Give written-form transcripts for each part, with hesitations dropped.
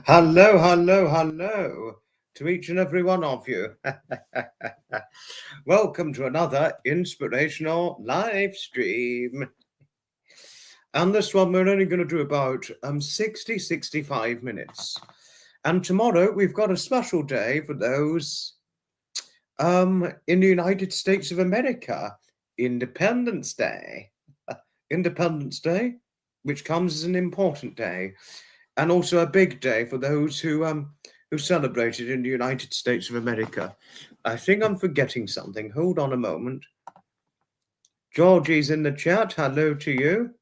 Hello, hello, hello to each and every one of you. Welcome to another inspirational live stream. And this one we're only going to do about 65 minutes. And tomorrow we've got a special day for those in the United States of America, Independence Day. Independence Day, which comes as an important day, and also a big day for those who celebrated in the United States of America. I think I'm forgetting something. Hold on a moment. Georgie's in the chat. Hello to you.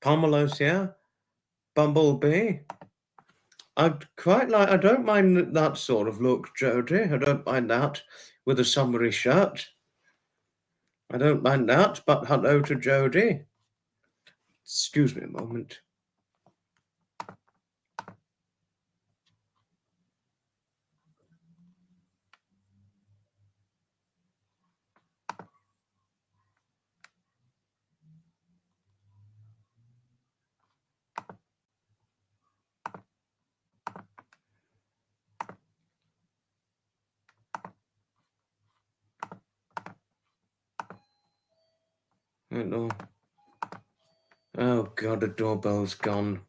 Pamela's here. Bumblebee. I don't mind that sort of look, Jody. I don't mind that with a summery shirt. I don't mind that, but hello to Jody. Excuse me a moment. Hello. Oh God, the doorbell's gone.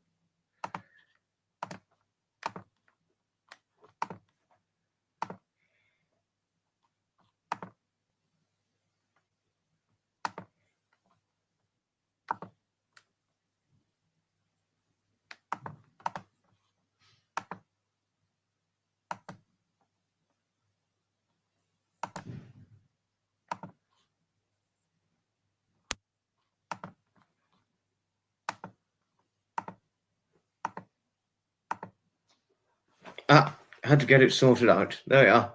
Had to get it sorted out. There we are.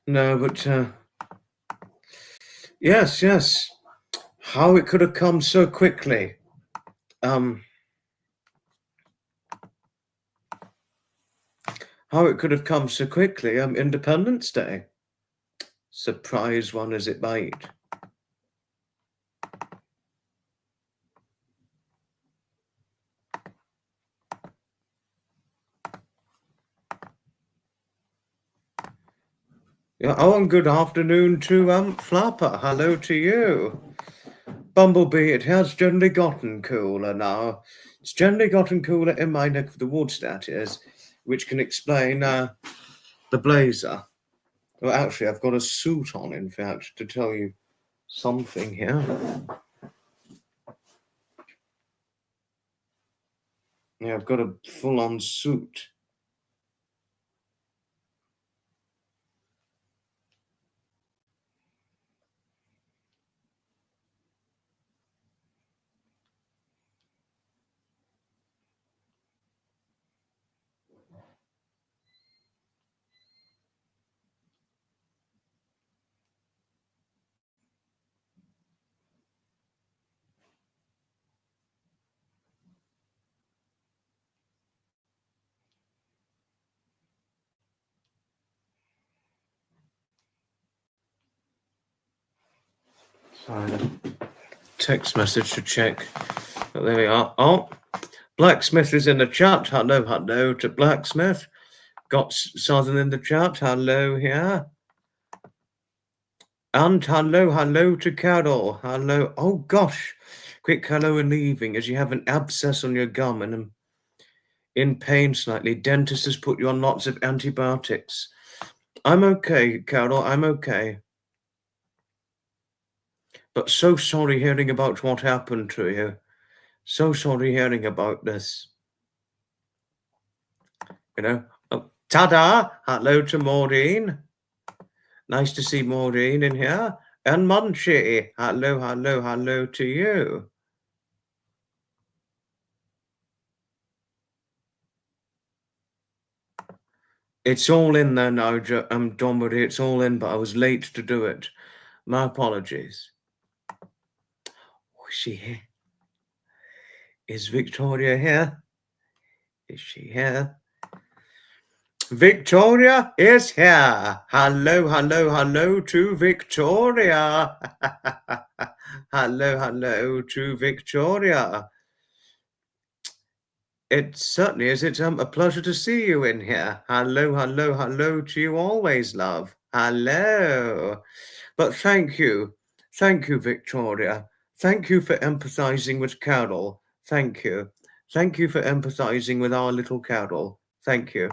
No, but yes. How it could have come so quickly. How it could have come so quickly. Independence Day. Surprise one as it might. Yeah, oh, and good afternoon to Flapper. Hello to you. Bumblebee, it has generally gotten cooler now. It's generally gotten cooler in my neck of the woods, that is, which can explain the blazer. Well, actually, I've got a suit on, in fact, to tell you something here. Yeah, I've got a full-on suit. Sorry, text message to check. But there we are. Oh, Blacksmith is in the chat. Hello to Blacksmith. Got Southern in the chat. Hello here. And hello to Carol. Hello. Oh gosh. Quick hello and leaving as you have an abscess on your gum and I'm in pain slightly. Dentist has put you on lots of antibiotics. I'm okay, Carol. I'm okay. But so sorry hearing about what happened to you. So sorry hearing about this. You know. Oh, ta-da! Hello to Maureen. Nice to see Maureen in here. And Munchie. Hello to you. It's all in there now, Dombury. It's all in, but I was late to do it. My apologies. Oh, is she here? Is Victoria here? Is she here? Victoria is here. Hello to Victoria. hello to Victoria. It certainly is. It's a pleasure to see you in here. Hello, hello, hello to you always, love. Hello. But thank you. Thank you, Victoria. Thank you for empathizing with Carol. Thank you. Thank you for empathizing with our little Carol. Thank you.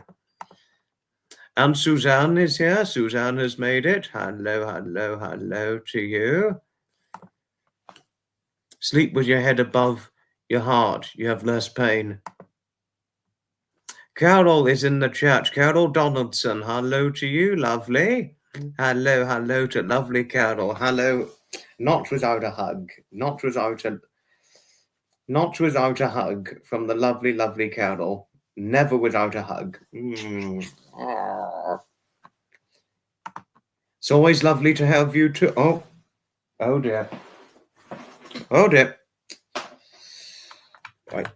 And Suzanne is here. Suzanne has made it. Hello, hello, hello to you. Sleep with your head above your heart. You have less pain. Carol is in the chat. Carol Donaldson. Hello to you, lovely. Hello, hello to lovely Carol. Hello. Not without a hug. Not without a hug from the lovely, lovely Carol. Never without a hug. It's always lovely to have you too. Oh dear. Oh dear. Right.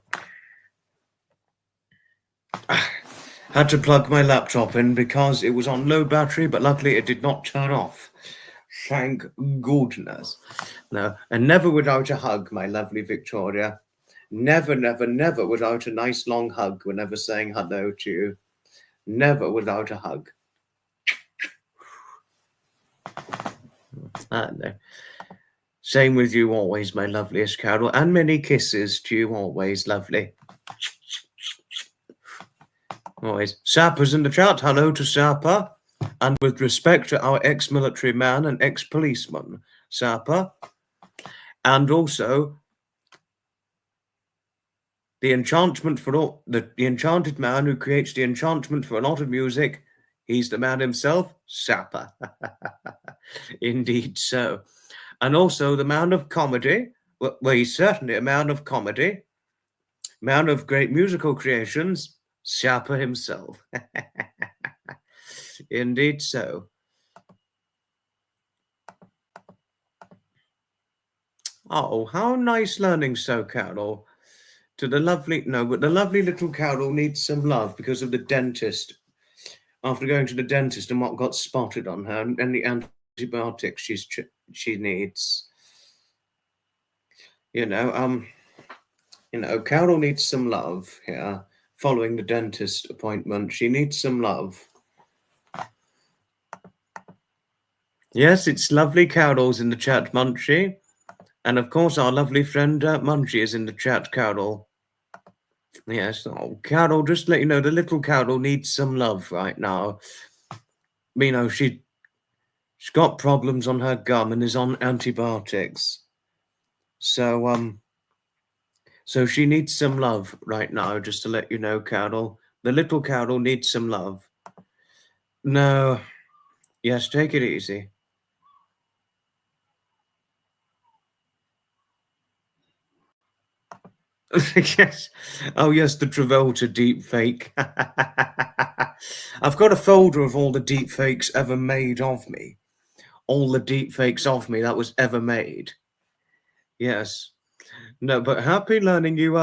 Had to plug my laptop in because it was on low battery, but luckily it did not turn off. Thank goodness. No, and never without a hug, my lovely Victoria. Never, never, never without a nice long hug whenever saying hello to you. Never without a hug. No. Same with you always, my loveliest Carol, and many kisses to you always, lovely. Always. Sapper's in the chat. Hello to Sapper. And with respect to our ex-military man and ex-policeman, Sapper. And also the enchantment for all, the enchanted man who creates the enchantment for a lot of music. He's the man himself, Sapper. Indeed so. And also the man of comedy. Well, he's certainly a man of comedy. Man of great musical creations, Sapper himself. Indeed so. Oh, how nice learning so, Carol. To the lovely, no, but the lovely little Carol needs some love because of the dentist. After going to the dentist and what got spotted on her and the antibiotics she needs. Carol needs some love here. Following the dentist appointment, she needs some love. Yes, it's lovely Carol's in the chat, Munchie. And of course, our lovely friend Munchie is in the chat, Carol. Yes, Carol, just to let you know, the little Carol needs some love right now. She's got problems on her gum and is on antibiotics. So she needs some love right now, just to let you know, Carol. The little Carol needs some love. No. Yes, take it easy. Yes. Oh, yes, the Travolta deep fake. I've got a folder of all the deep fakes ever made of me. All the deep fakes of me that was ever made. Yes. No, but happy learning you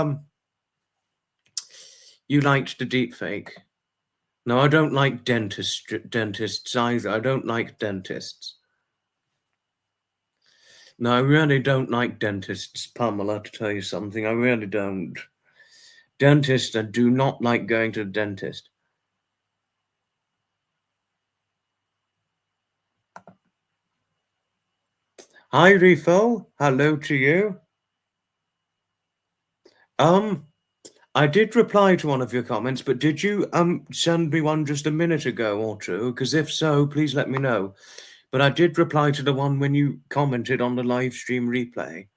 liked the deep fake. No, I don't like dentists either. I don't like dentists. No, I really don't like dentists, Pamela, to tell you something. I really don't. Dentists, I do not like going to the dentist. Hi, Refill. Hello to you. I did reply to one of your comments, but did you send me one just a minute ago or two? Because if so, please let me know. But I did reply to the one when you commented on the live stream replay.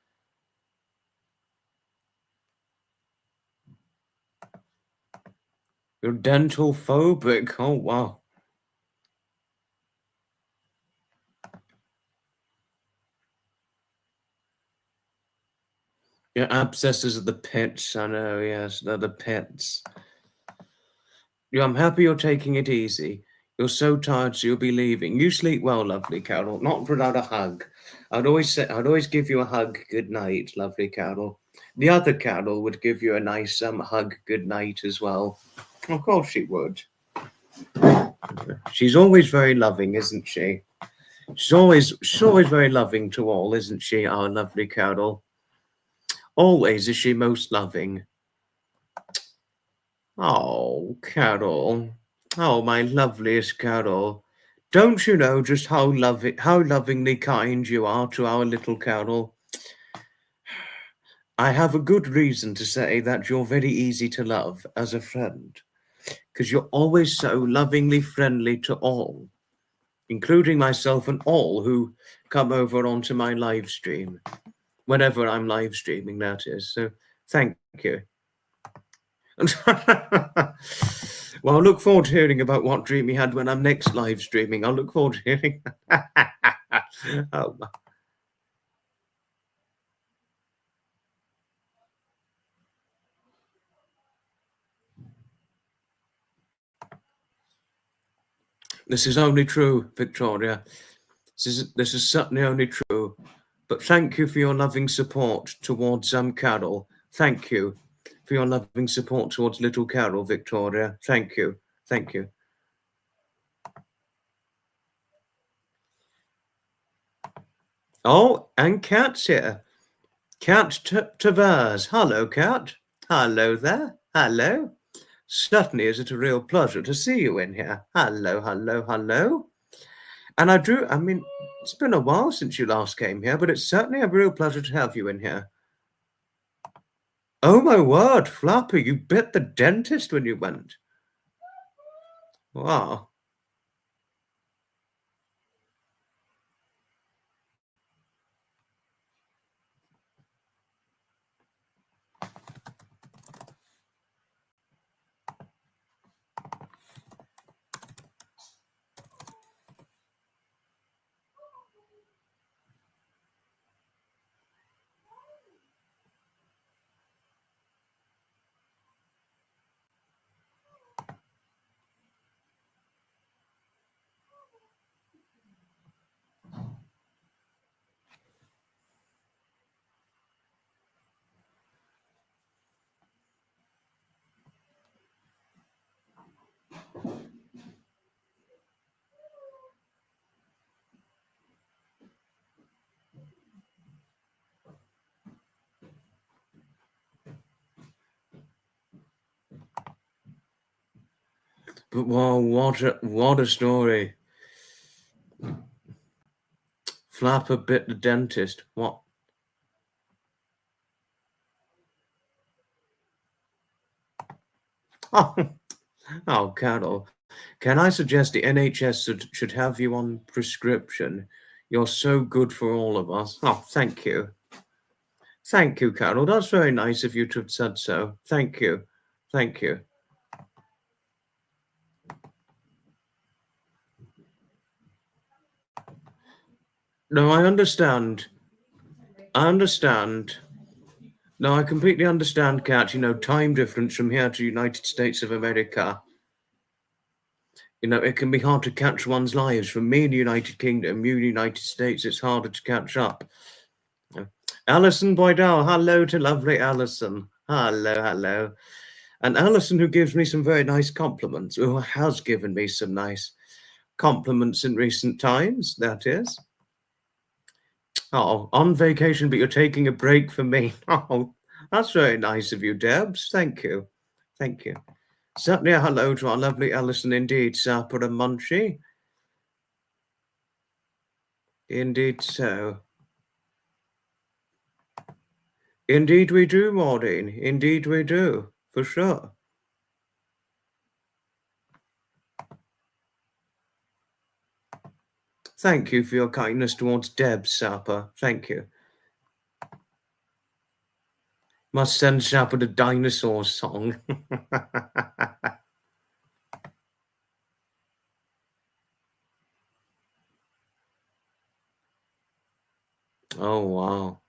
You're dental phobic. Oh, wow. Your abscesses are the pits. I know, yes, they're the pits. I'm happy you're taking it easy. You're so tired, so you'll be leaving. You sleep well, lovely Carol. Not without a hug. I'd always give you a hug good night, lovely Carol. The other Carol would give you a nice hug good night as well. Of course she would. She's always very loving, isn't she? She's always very loving to all, isn't she, our lovely Carol? Always is she most loving. Oh, Carol. Oh, my loveliest Carol. Don't you know just how lovingly kind you are to our little Carol? I have a good reason to say that you're very easy to love as a friend, because you're always so lovingly friendly to all, including myself and all who come over onto my live stream, whenever I'm live streaming, that is. So thank you. Well, I look forward to hearing about what dream you had when I'm next live streaming. I'll look forward to hearing. Oh, this is only true, Victoria. This is certainly only true. But thank you for your loving support towards Carol. Thank you for your loving support towards little Carol, Victoria. Thank you. Thank you. Oh, and Kat's here. Kat Tavares. Hello, Kat. Hello there. Hello. Certainly is it a real pleasure to see you in here. Hello, hello, hello. And I mean, it's been a while since you last came here, but it's certainly a real pleasure to have you in here. Oh my word, Flapper, you bit the dentist when you went. Wow. But wow, what a story. Flapper bit the dentist. What? Oh, oh, Carol. Can I suggest the NHS should have you on prescription? You're so good for all of us. Oh, thank you. Thank you, Carol. That's very nice of you to have said so. Thank you. Thank you. No, I understand. I understand. No, I completely understand, Kat. You know, time difference from here to United States of America. You know, it can be hard to catch one's lives. From me in the United Kingdom, you in the United States, it's harder to catch up. Alison Boydell, hello to lovely Alison. Hello, hello. And Alison, who gives me some very nice compliments, who has given me some nice compliments in recent times, that is. Oh, on vacation, but you're taking a break from me. Oh, that's very nice of you, Debs. Thank you. Thank you. Certainly a hello to our lovely Alison indeed, Sapper and Munchie. Indeed so. Indeed we do, Maureen. Indeed we do, for sure. Thank you for your kindness towards Deb, Sapper. Thank you. Must send Sapper the dinosaur song. Oh, wow.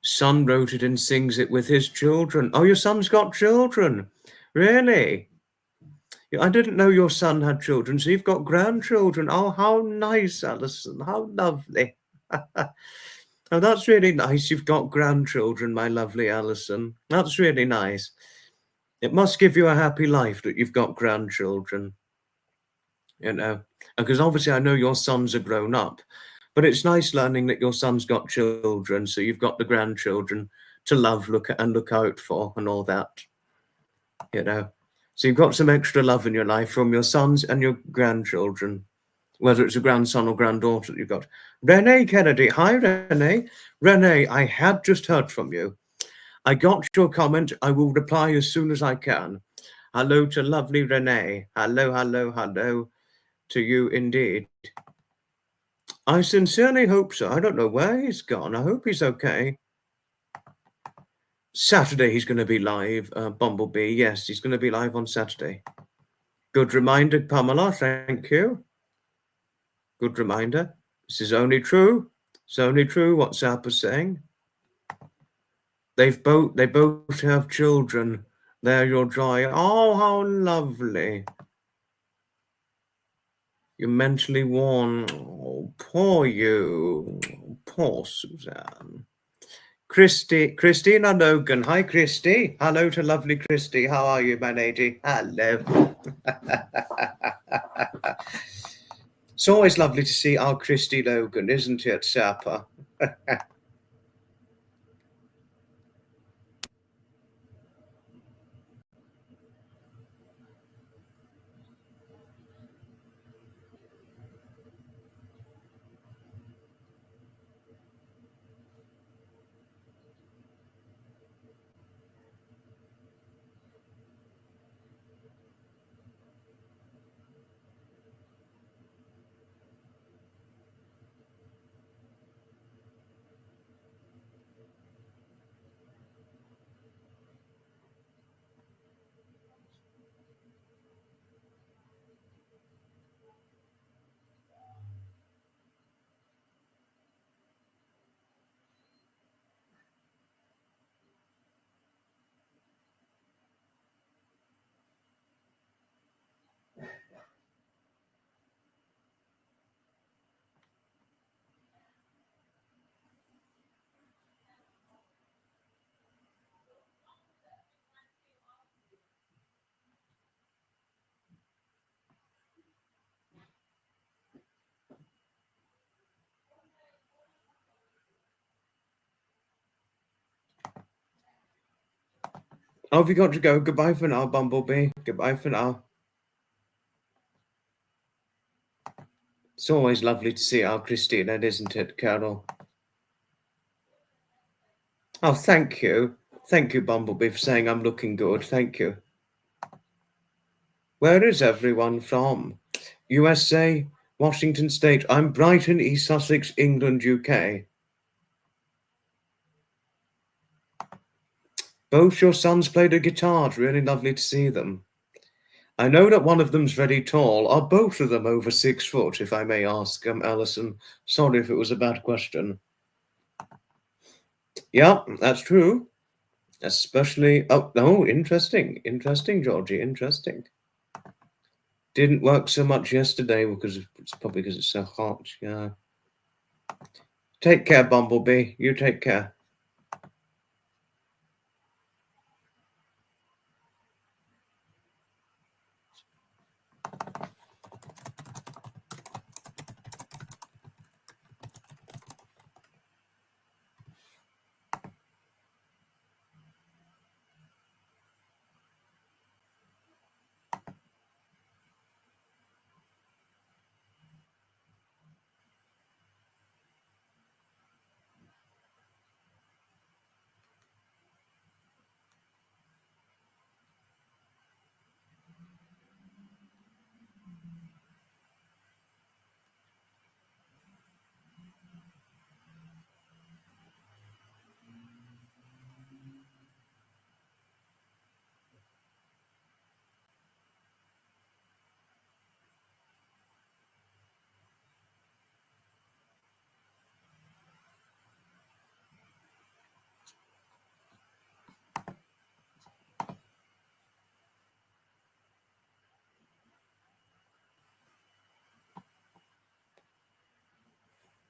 Son wrote it and sings it with his children. Oh, your son's got children. Really? I didn't know your son had children, so you've got grandchildren. Oh, how nice, Alison. How lovely. Oh, that's really nice. You've got grandchildren, my lovely Alison. That's really nice. It must give you a happy life that you've got grandchildren. You know, because obviously I know your sons are grown up, But it's nice learning that your son's got children, so you've got the grandchildren to love, look at, and look out for, and all that, you know. So you've got some extra love in your life from your sons and your grandchildren, whether it's a grandson or granddaughter that you've got. Renee Kennedy. Hi, Renee. Renee, I had just heard from you. I got your comment. I will reply as soon as I can. Hello to lovely Renee. Hello, hello, hello to you indeed. I sincerely hope so. I don't know where he's gone. I hope he's okay. Saturday he's going to be live, Bumblebee. Yes, he's going to be live on Saturday. Good reminder, Pamela. Thank you. Good reminder. This is only true. It's only true what Zap is saying. They both have children. They're your joy. Oh, how lovely. You're mentally worn. Oh, poor you. Poor Suzanne. Christina Logan. Hi, Christy. Hello to lovely Christy. How are you, my lady? Hello. It's always lovely to see our Christy Logan, isn't it, Sapper? Oh, have you got to go? Goodbye for now, Bumblebee. Goodbye for now. It's always lovely to see our Christina, isn't it, Carol? Oh, thank you. Thank you, Bumblebee, for saying I'm looking good. Thank you. Where is everyone from? USA, Washington State. I'm Brighton, East Sussex, England, UK. Both your sons play the guitar. It's really lovely to see them. I know that one of them's very tall. Are both of them over 6 foot, if I may ask, Alison? Sorry if it was a bad question. Yeah, that's true. Especially, oh, interesting, Georgie, interesting. Didn't work so much yesterday because it's probably because it's so hot. Yeah. Take care, Bumblebee. You take care.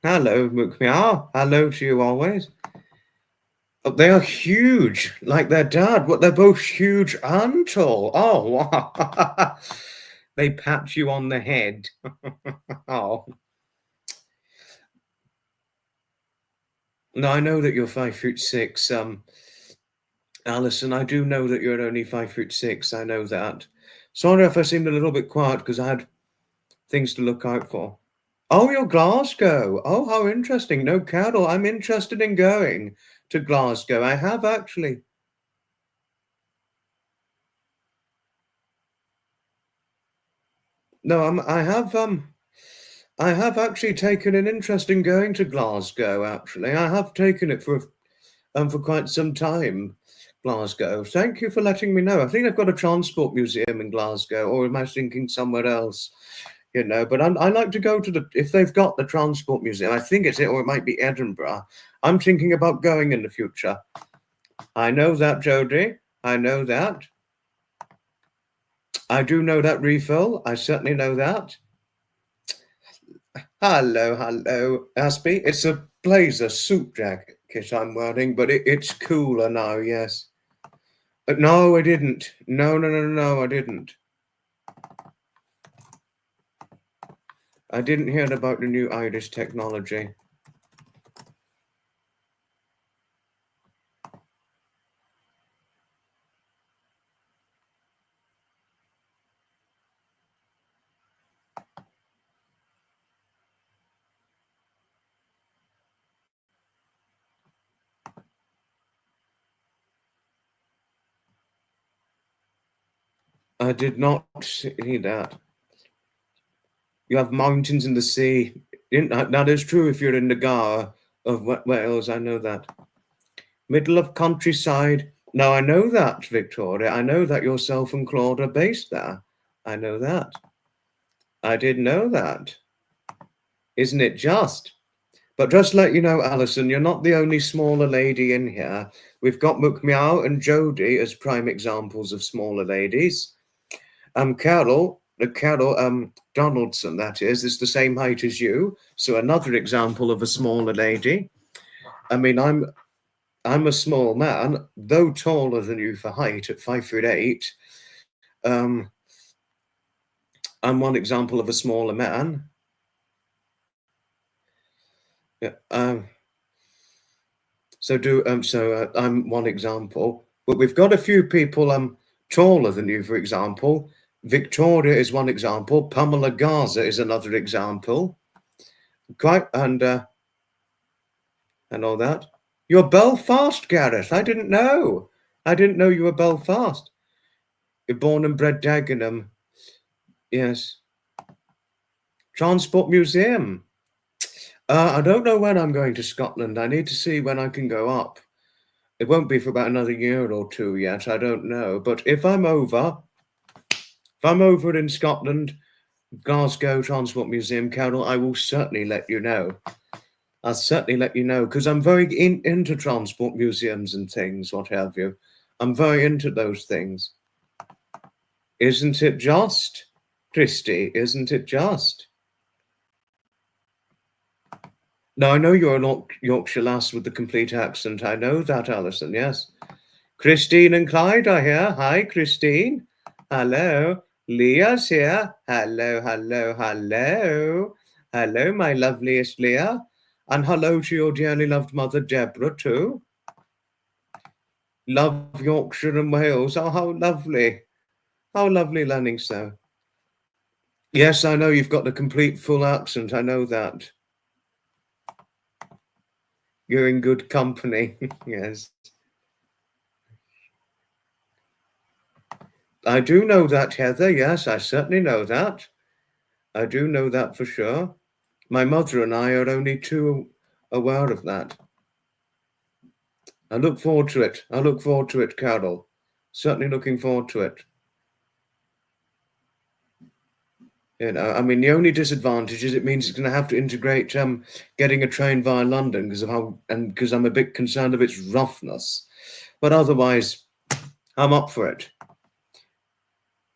Hello, Mukmeow. Hello to you always. Oh, they are huge, like their dad. What, they're both huge and tall. Oh, wow. They pat you on the head. Oh. No, I know that you're 5'6". Alison, I do know that you're only 5'6". I know that. Sorry if I seemed a little bit quiet because I had things to look out for. Oh, you're Glasgow. Oh, how interesting. No, Carol, I'm interested in going to Glasgow. I have actually. No, I have actually taken an interest in going to Glasgow, actually. I have taken it for quite some time, Glasgow. Thank you for letting me know. I think they've got a transport museum in Glasgow, or am I thinking somewhere else? You know, but I like to go to if they've got the transport museum, I think it's it, or it might be Edinburgh. I'm thinking about going in the future. I know that, Jodie. I know that. I do know that refill. I certainly know that. Hello, hello, Aspie. It's a blazer suit jacket I'm wearing, but it's cooler now, yes. But no, I didn't. No, I didn't. I didn't hear about the new Irish technology. I did not see that. You have mountains in the sea. That is true if you're in the Gower of Wales. I know that. Middle of countryside. No, I know that, Victoria. I know that yourself and Claude are based there. I know that. I did know that. Isn't it just? But just let you know, Alison, you're not the only smaller lady in here. We've got McMeow and Jodie as prime examples of smaller ladies. Carol Donaldson, that is the same height as you. So another example of a smaller lady. I mean, I'm a small man, though taller than you for height at 5'8". I'm one example of a smaller man. Yeah. I'm one example, but we've got a few people taller than you, for example. Victoria is one example. Pamela Garza is another example. Quite and all that. You're Belfast, Gareth. I didn't know. I didn't know you were Belfast. You're born and bred Dagenham. Yes. Transport Museum. I don't know when I'm going to Scotland. I need to see when I can go up. It won't be for about another year or two yet. I don't know. But if I'm over in Scotland, Glasgow Transport Museum, Carol, I will certainly let you know. I'll certainly let you know because I'm very into transport museums and things, what have you. I'm very into those things. Isn't it just, Christy? Isn't it just? No, I know you're a Yorkshire lass with the complete accent. I know that, Alison, yes. Christine and Clyde are here. Hi, Christine. Hello. Leah's here. Hello, hello, hello. Hello, my loveliest Leah. And hello to your dearly loved mother, Deborah, too. Love Yorkshire and Wales. Oh, how lovely. How lovely learning so. Yes, I know you've got the complete full accent. I know that. You're in good company. Yes. I do know that, Heather. Yes, I certainly know that. I do know that for sure. My mother and I are only too aware of that. I look forward to it. I look forward to it, Carol. Certainly looking forward to it. You know, I mean, the only disadvantage is it means it's going to have to integrate getting a train via London because I'm a bit concerned of its roughness. But otherwise, I'm up for it.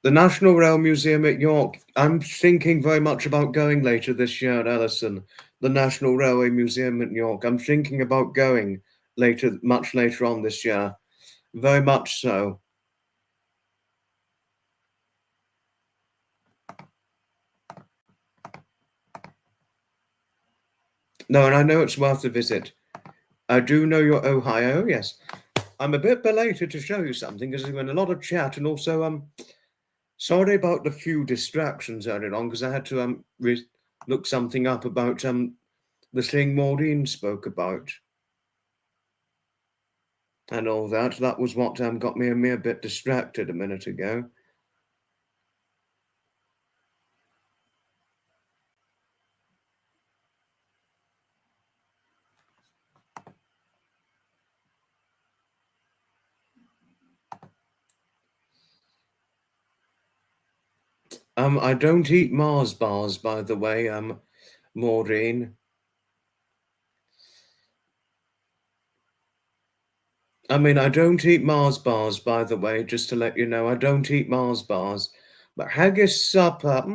The National Rail Museum at York. I'm thinking very much about going later this year, Alison. The National Railway Museum at York. I'm thinking about going much later on this year. Very much so. No, and I know it's worth a visit. I do know you're Ohio, yes. I'm a bit belated to show you something because there's been a lot of chat, and also sorry about the few distractions earlier on because I had to look something up about the thing Maureen spoke about and all that. That was what got me a mere bit distracted a minute ago. I don't eat Mars bars, by the way, Maureen. I mean, I don't eat Mars bars, by the way, just to let you know. I don't eat Mars bars. But haggis supper,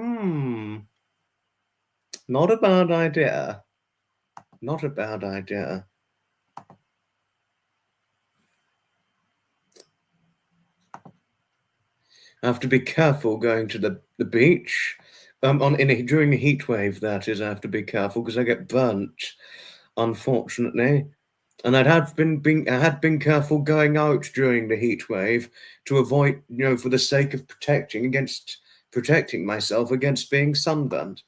not a bad idea. Not a bad idea. I have to be careful going to the beach. During the heat wave, that is, I have to be careful because I get burnt, unfortunately. And I had been careful going out during the heat wave to avoid, for the sake of protecting myself against being sunburned.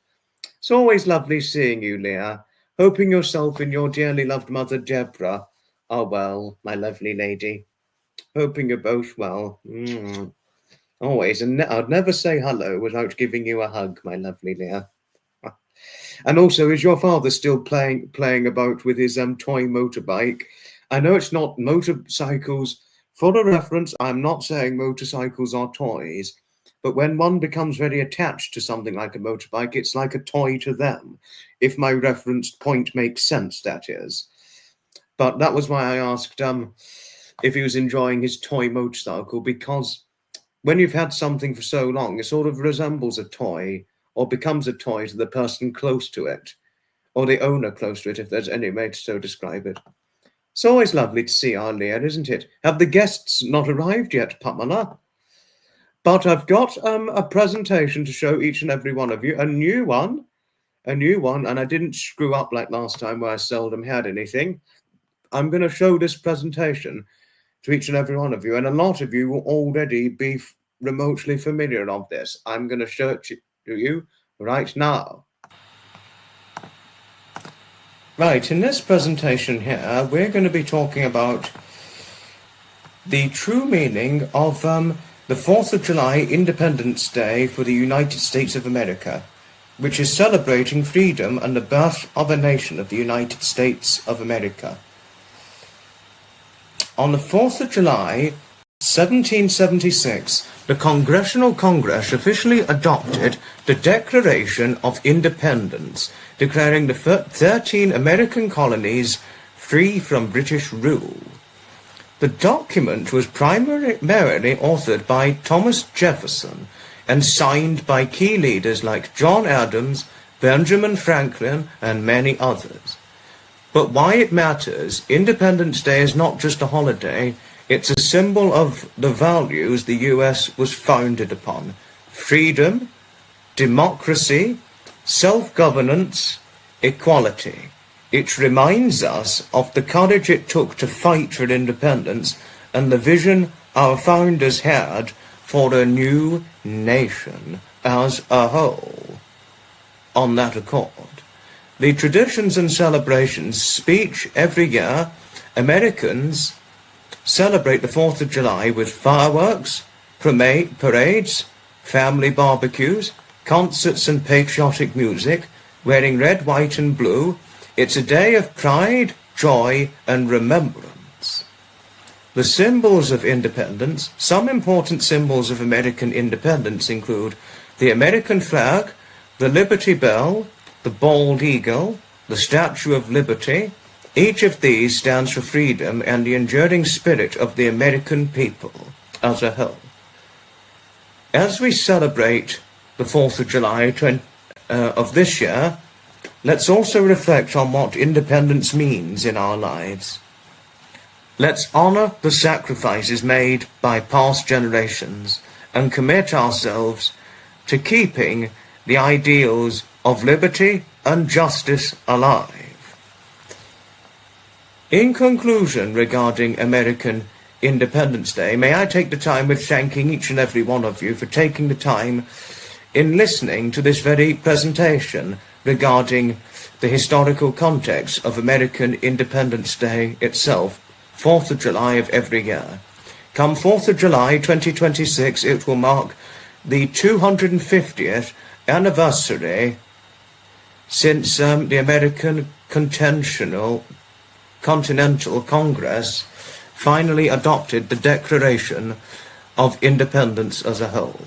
It's always lovely seeing you, Leah. Hoping yourself and your dearly loved mother, Deborah, are well, my lovely lady. Hoping you're both well. Always, and I'd never say hello without giving you a hug, my lovely Leah. And also, is your father still playing about with his toy motorbike? I know it's not motorcycles. For the reference, I'm not saying motorcycles are toys, but when one becomes very attached to something like a motorbike, it's like a toy to them. If my referenced point makes sense, that is. But that was why I asked if he was enjoying his toy motorcycle, because when you've had something for so long, it sort of resembles a toy or becomes a toy to the person close to it, or the owner close to it, if there's any way to so describe it. It's always lovely to see our Leah, isn't it? Have the guests not arrived yet, Pamela? But I've got a presentation to show each and every one of you, a new one, and I didn't screw up like last time where I seldom had anything. I'm going to show this presentation to each and every one of you, and a lot of you will already be remotely familiar of this. I'm going to show it to you right now. Right, in this presentation here, we're going to be talking about the true meaning of the 4th of July Independence Day for the United States of America, which is celebrating freedom and the birth of a nation of the United States of America. On the 4th of July, 1776, the Congressional Congress officially adopted the Declaration of Independence, declaring the 13 American colonies free from British rule. The document was primarily authored by Thomas Jefferson and signed by key leaders like John Adams, Benjamin Franklin, and many others. But why it matters, Independence Day is not just a holiday, it's a symbol of the values the US was founded upon: freedom, democracy, self-governance, equality. It reminds us of the courage it took to fight for independence and the vision our founders had for a new nation as a whole. On that accord, the traditions and celebrations speech every year, Americans celebrate the 4th of July with fireworks, parades, family barbecues, concerts and patriotic music, wearing red, white and blue. It's a day of pride, joy and remembrance. The symbols of independence. Some important symbols of American independence include the American flag, the Liberty Bell, the bald eagle, the Statue of Liberty. Each of these stands for freedom and the enduring spirit of the American people as a whole. As we celebrate the 4th of July of this year, let's also reflect on what independence means in our lives. Let's honor the sacrifices made by past generations and commit ourselves to keeping the ideals of liberty and justice alive. In conclusion, regarding American Independence Day, may I take the time with thanking each and every one of you for taking the time in listening to this very presentation regarding the historical context of American Independence Day itself, 4th of July of every year. Come 4th of July 2026, it will mark the 250th anniversary since the American Continental Congress finally adopted the Declaration of Independence as a whole.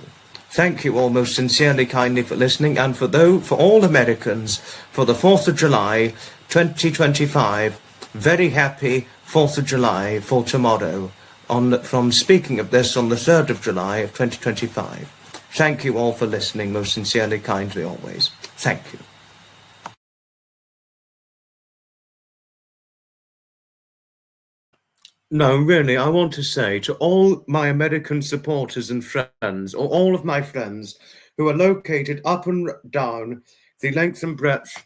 Thank you all most sincerely, kindly for listening, and for all Americans, for the 4th of July 2025, very happy 4th of July for tomorrow, from speaking of this on the 3rd of July of 2025. Thank you all for listening, most sincerely, kindly always. Thank you. No, really, I want to say to all my American supporters and friends, or all of my friends who are located up and down the length and breadth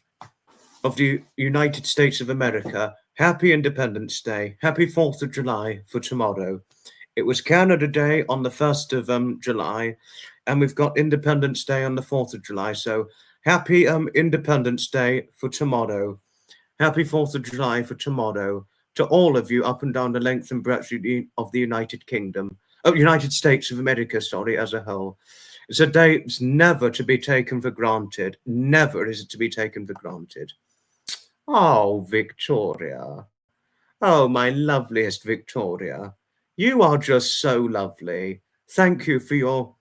of the United States of America, happy Independence Day, happy 4th of July for tomorrow. It was Canada Day on the 1st of July, and we've got Independence Day on the 4th of July, so happy Independence Day for tomorrow. Happy 4th of July for tomorrow. To all of you up and down the length and breadth of the United States of America, as a whole. It's a day that's never to be taken for granted. Never is it to be taken for granted. Oh, Victoria. Oh, my loveliest Victoria. You are just so lovely. Thank you for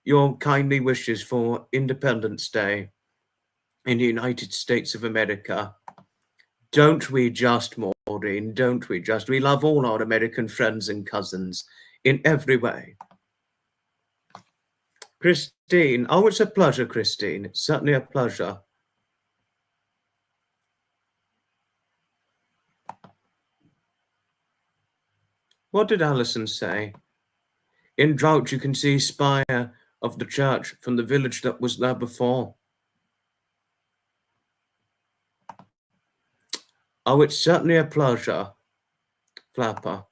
your kindly wishes for Independence Day in the United States of America. Don't we just, Maureen? Don't we just? We love all our American friends and cousins in every way. Christine. Oh, it's a pleasure, Christine. It's certainly a pleasure. What did Alison say? In drought, you can see spire of the church from the village that was there before. Oh, it's certainly a pleasure, Flapper.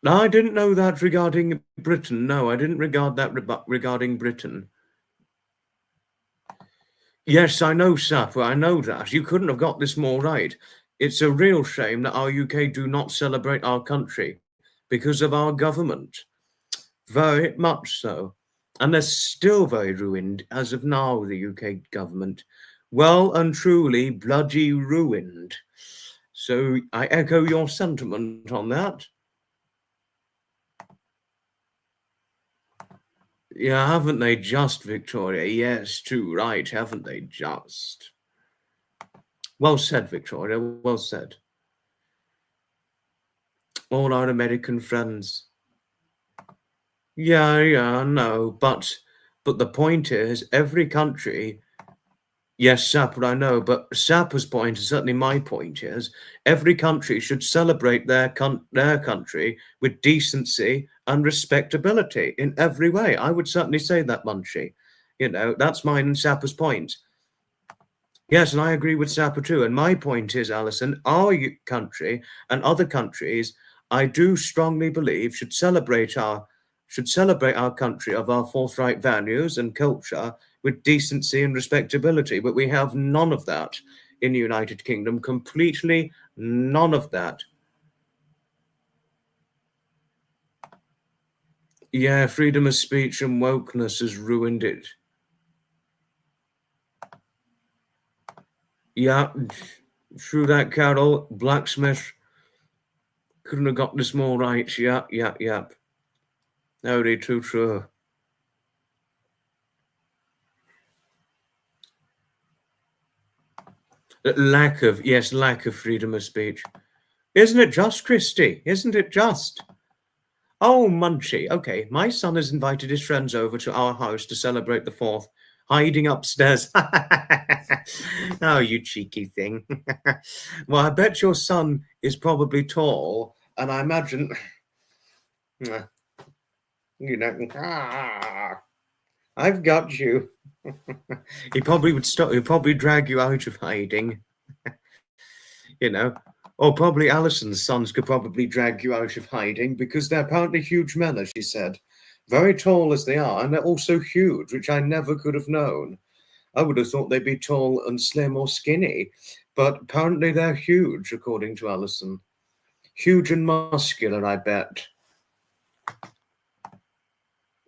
No, I didn't know that regarding Britain. No, I didn't regard that regarding Britain. Yes, I know, Sapper. I know that. You couldn't have got this more right. It's a real shame that our UK do not celebrate our country because of our government. Very much so. And they're still very ruined as of now, the UK government. Well and truly bloody ruined. So I echo your sentiment on that. Yeah, haven't they just, Victoria? Yes, too right, haven't they just? Well said, Victoria, well said. All our American friends. Yeah, no, but the point is, every country, yes, Sapper, I know, but Sapper's point, and certainly my point is, every country should celebrate their country with decency and respectability in every way. I would certainly say that, Munchie. You know, that's mine and Sapper's point. Yes, and I agree with Sapper too. And my point is, Alison, our country and other countries, I do strongly believe should celebrate our country of our forthright values and culture with decency and respectability. But we have none of that in the United Kingdom, completely none of that. Yeah, freedom of speech and wokeness has ruined it. Yeah, true that, Carol. Blacksmith couldn't have got this more right. Yeah. Very true. Lack of freedom of speech. Isn't it just, Christy? Isn't it just? Oh, Munchie. Okay, my son has invited his friends over to our house to celebrate the 4th, hiding upstairs. Oh, you cheeky thing. Well, I bet your son is probably tall, and I imagine, you know, I I've got you. He probably would stop. He'd probably drag you out of hiding. You know, or probably Alison's sons could probably drag you out of hiding because they're apparently huge men, as she said. Very tall as they are, and they're also huge, which I never could have known. I would have thought they'd be tall and slim or skinny, but apparently they're huge, according to Alison. Huge and muscular, I bet.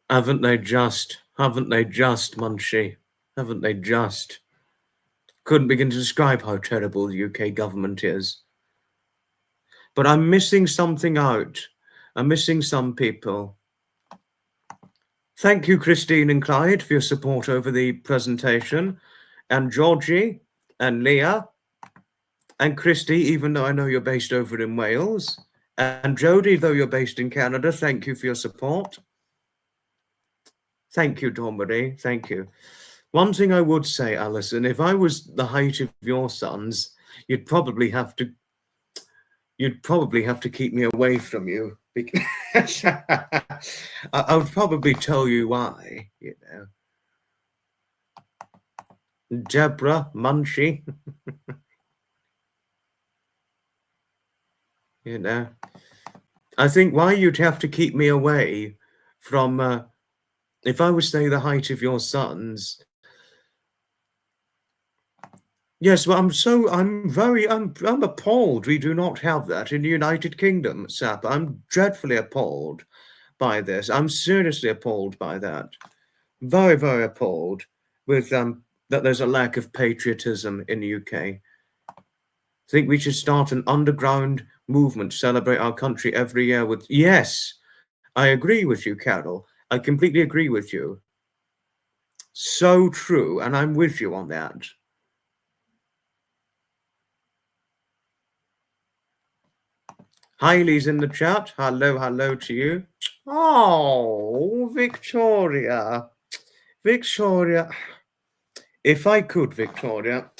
Haven't they just, Munchie? Haven't they just? Couldn't begin to describe how terrible the UK government is. But I'm missing something out. I'm missing some people. Thank you, Christine and Clyde, for your support over the presentation. And Georgie and Leah and Christy, even though I know you're based over in Wales. And Jodie, though you're based in Canada, thank you for your support. Thank you, Dormery. Thank you. One thing I would say, Alison, if I was the height of your sons, you'd probably have to keep me away from you, because I would probably tell you why, you know. Deborah, Munchie, you know. I think why you'd have to keep me away from, if I was, say, the height of your sons. Yes, well, I'm appalled we do not have that in the United Kingdom, Sap. I'm dreadfully appalled by this. I'm seriously appalled by that. Very, very appalled with that there's a lack of patriotism in the UK. I think we should start an underground movement to celebrate our country every year with... Yes, I agree with you, Carol. I completely agree with you. So true, and I'm with you on that. Hailey's in the chat. Hello to you. Oh, Victoria. Victoria. If I could, Victoria,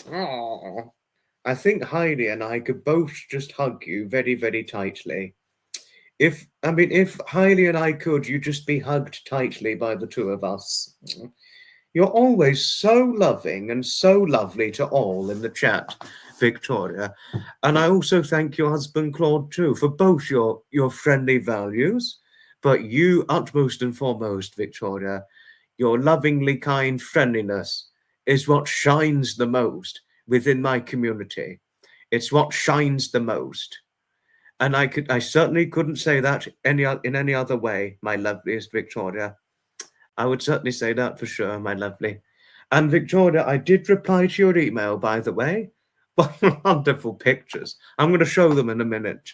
I think Hailey and I could both just hug you very, very tightly. If Hailey and I could, you'd just be hugged tightly by the two of us. You're always so loving and so lovely to all in the chat, Victoria. And I also thank your husband, Claude, too, for both your friendly values, but you, utmost and foremost, Victoria, your lovingly kind friendliness is what shines the most within my community. It's what shines the most. And I certainly couldn't say that in any other way, my loveliest Victoria. I would certainly say that for sure, my lovely. And Victoria, I did reply to your email, by the way. Wonderful pictures. I'm going to show them in a minute.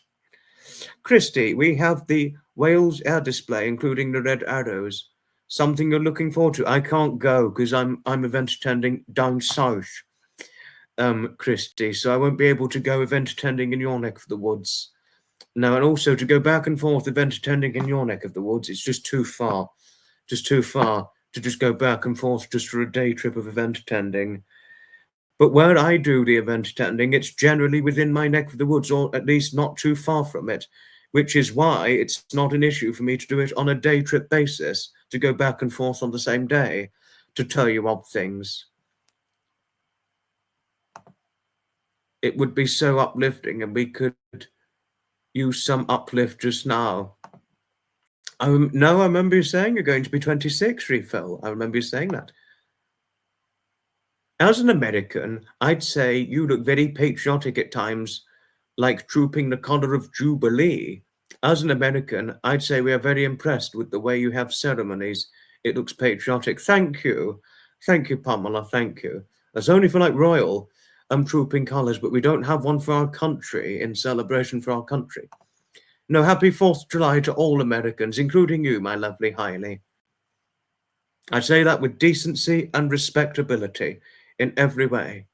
Christy, we have the Wales air display, including the red arrows. Something you're looking forward to? I can't go because I'm event attending down south, Christy, so I won't be able to go event attending in your neck of the woods. No, and also to go back and forth event attending in your neck of the woods, it's just too far. Just too far to just go back and forth just for a day trip of event attending. But where I do the event attending, it's generally within my neck of the woods, or at least not too far from it, which is why it's not an issue for me to do it on a day trip basis, to go back and forth on the same day, to tell you odd things. It would be so uplifting, and we could use some uplift just now. No, I remember you saying you're going to be 26, Refill. I remember you saying that. As an American, I'd say you look very patriotic at times, like trooping the color of Jubilee. As an American, I'd say we are very impressed with the way you have ceremonies. It looks patriotic. Thank you. Thank you, Pamela. Thank you. That's only for like royal trooping colors, but we don't have one for our country in celebration for our country. No, happy 4th of July to all Americans, including you, my lovely Hailey. I say that with decency and respectability in every way.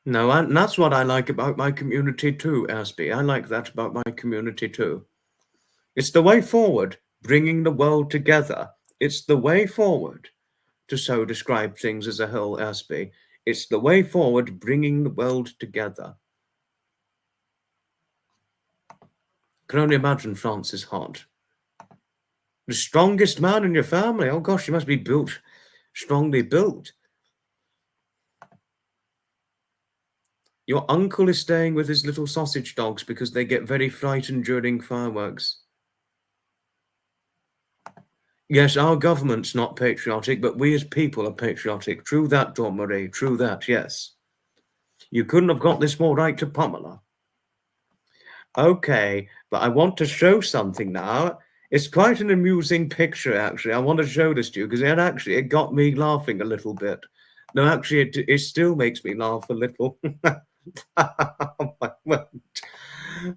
No, and that's what I like about my community too, Asby. I like that about my community too. It's the way forward, bringing the world together. It's the way forward, to so describe things as a whole, Asby. It's the way forward, bringing the world together. Can only imagine France is hot. The strongest man in your family. Oh gosh, you must be built, strongly built. Your uncle is staying with his little sausage dogs because they get very frightened during fireworks. Yes, our government's not patriotic, but we as people are patriotic. True that, Dawn Marie. True that, yes. You couldn't have got this more right to Pamela. Okay, but I want to show something now. It's quite an amusing picture, actually. I want to show this to you because it got me laughing a little bit. No, actually, it still makes me laugh a little. Oh my word.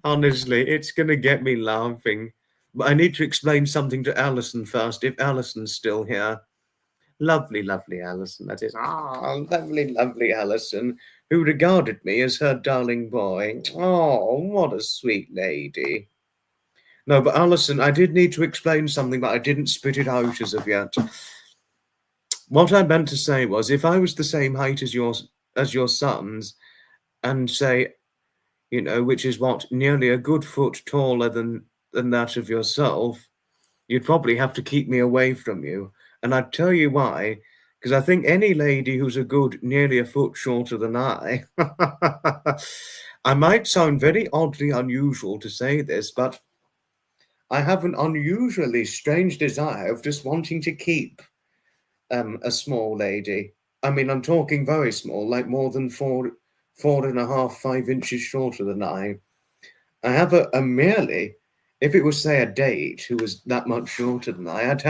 Honestly, it's going to get me laughing. But I need to explain something to Alison first, if Alison's still here. Lovely, lovely Alison, that is. Ah, lovely, lovely Alison, who regarded me as her darling boy. Oh, what a sweet lady. No, but Alison, I did need to explain something, but I didn't spit it out as of yet. What I meant to say was, if I was the same height as your sons, and say, you know, which is what, nearly a good foot taller than that of yourself, you'd probably have to keep me away from you. And I'd tell you why, because I think any lady who's a good nearly a foot shorter than I, I might sound very oddly unusual to say this, but I have an unusually strange desire of just wanting to keep a small lady. I mean, I'm talking very small, like more than 4.5, 5 inches shorter than I. I have a merely, if it was say a date who was that much shorter than I, I'd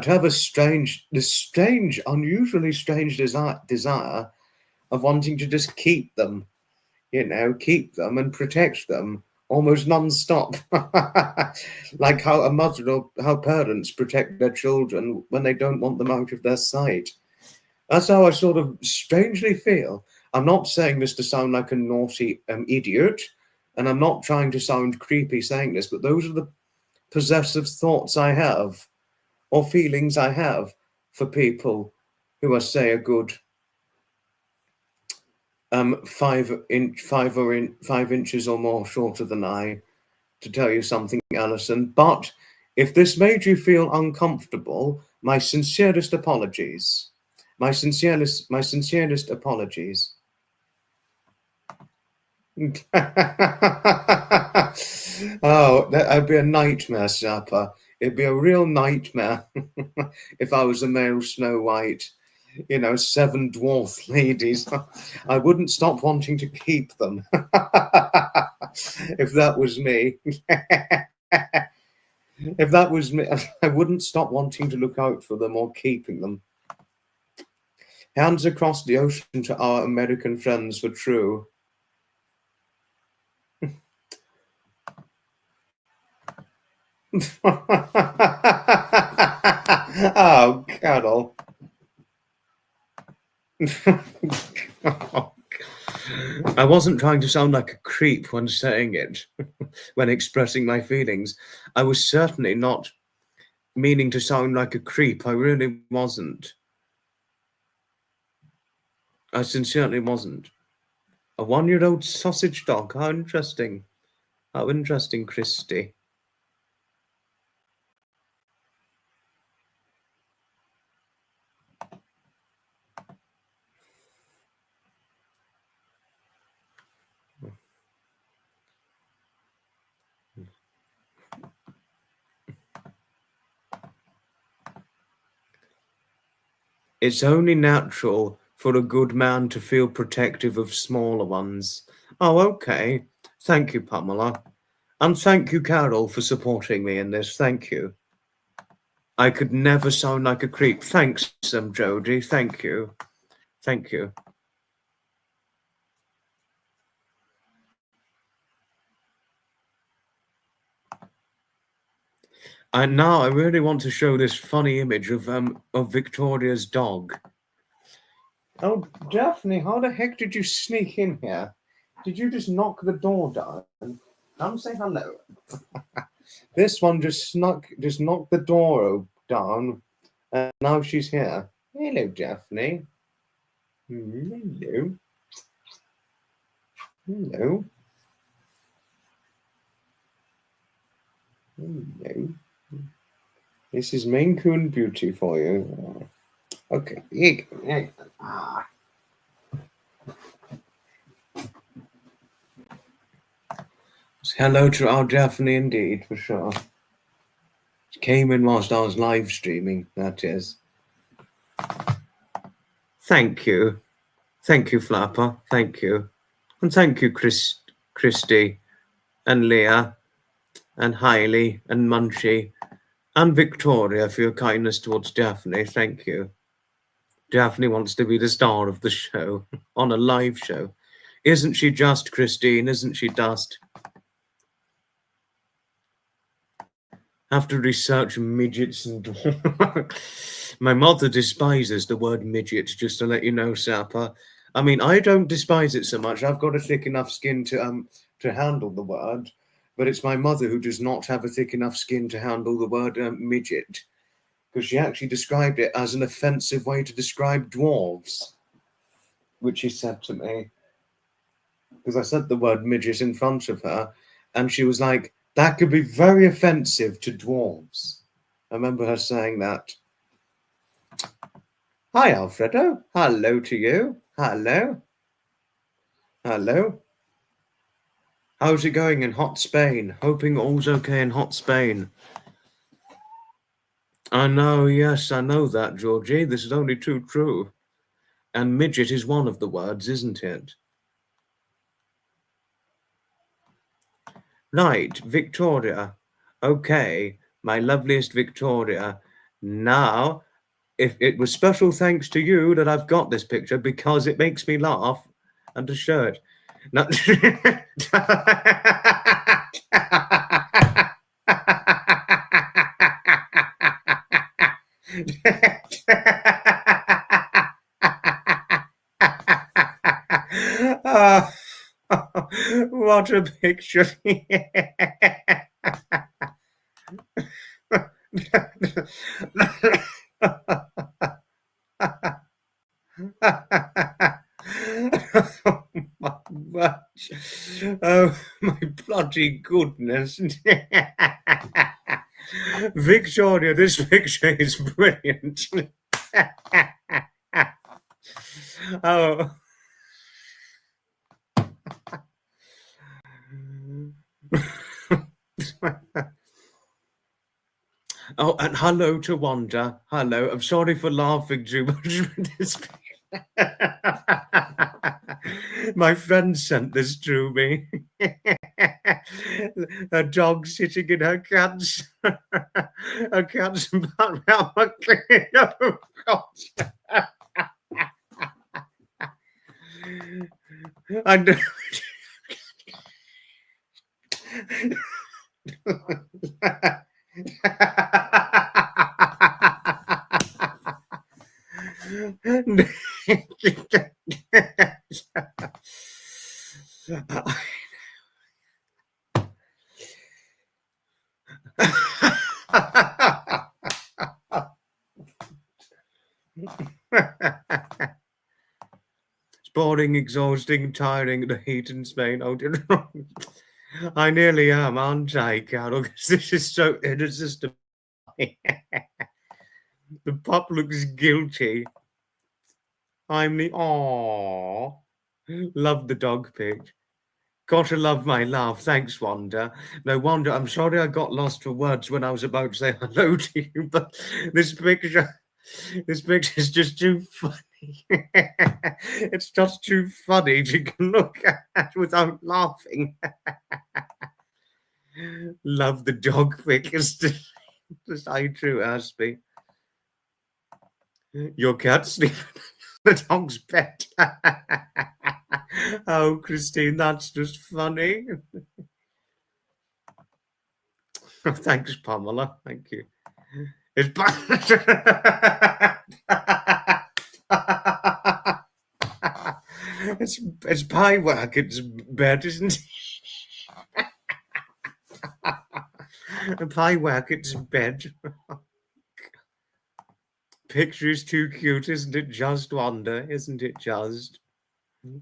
have this strange, unusually strange desire of wanting to just keep them, you know, keep them and protect them almost non-stop. Like how a mother or how parents protect their children when they don't want them out of their sight. That's how I sort of strangely feel. I'm not saying this to sound like a naughty idiot, and I'm not trying to sound creepy saying this, but those are the possessive thoughts I have, or feelings I have for people who are, say, a good 5 inches or more shorter than I, to tell you something, Alison. But if this made you feel uncomfortable, my sincerest apologies. My sincerest apologies. Oh, that'd be a nightmare, Sapper. It'd be a real nightmare if I was a male Snow White. You know, 7 dwarf ladies. I wouldn't stop wanting to keep them if that was me. If that was me, I wouldn't stop wanting to look out for them or keeping them. Hands across the ocean to our American friends for true. Oh, Carol. I wasn't trying to sound like a creep when saying it, when expressing my feelings. I was certainly not meaning to sound like a creep. I really wasn't. I sincerely wasn't. A 1-year-old sausage dog. How interesting. How interesting, Christy. It's only natural for a good man to feel protective of smaller ones. Oh, okay. Thank you, Pamela. And thank you, Carol, for supporting me in this. Thank you. I could never sound like a creep. Thanks, Jodie. Thank you. Thank you. And now I really want to show this funny image of Victoria's dog. Oh, Daphne, how the heck did you sneak in here? Did you just knock the door down? Come say hello. This one just knocked the door down, and now she's here. Hello, Daphne. Hello. Hello. No. This is Maine Coon Beauty for you. Okay, here you go. Here you go. Ah. Hello to our Daphne indeed, for sure. She came in whilst I was live streaming, that is. Thank you. Thank you, Flapper. Thank you. And thank you, Christy and Leah and Hailey and Munchie and Victoria for your kindness towards Daphne. Thank you. Daphne wants to be the star of the show on a live show. Isn't she just, Christine? Isn't she just? Have to research midgets and my mother despises the word midget, just to let you know, Sapper. I mean, I don't despise it so much. I've got a thick enough skin to handle the word, but it's my mother who does not have a thick enough skin to handle the word midget, because she actually described it as an offensive way to describe dwarves, which she said to me. Because I said the word midget in front of her, and she was like, that could be very offensive to dwarves. I remember her saying that. Hi, Alfredo. Hello to you. Hello. Hello. How's it going in hot Spain? Hoping all's okay in hot Spain. I know, yes, I know that, Georgie. This is only too true. And midget is one of the words, isn't it? Right, Victoria. Okay, my loveliest Victoria. Now, if it was special thanks to you that I've got this picture because it makes me laugh and a shirt. Now, oh, what a picture. Oh my bloody goodness. Victoria, this picture is brilliant. Oh. Oh, and hello to Wanda. Hello. I'm sorry for laughing too much with this. My friend sent this to me. A dog sitting in her cat's her cat's background. Oh, God. I know. It's boring, exhausting, tiring, the heat in Spain. Oh, dear. I nearly am, aren't I, Carol? Because this is so irresistible. The pup looks guilty. I'm the aww. Love the dog pic. Gotta love my laugh. Thanks, Wanda. No, Wanda, I'm sorry I got lost for words when I was about to say hello to you, but this picture is just too funny. It's just too funny to look at without laughing. Love the dog pic. It's just I true, Aspie. Your cat sleeping the dog's bed. Oh, Christine, that's just funny. Thanks, Pamela. Thank you. It's it's pie work. It's bed, isn't it? Pie work. It's bed. Picture is too cute, isn't it? Just Wanda, isn't it? Just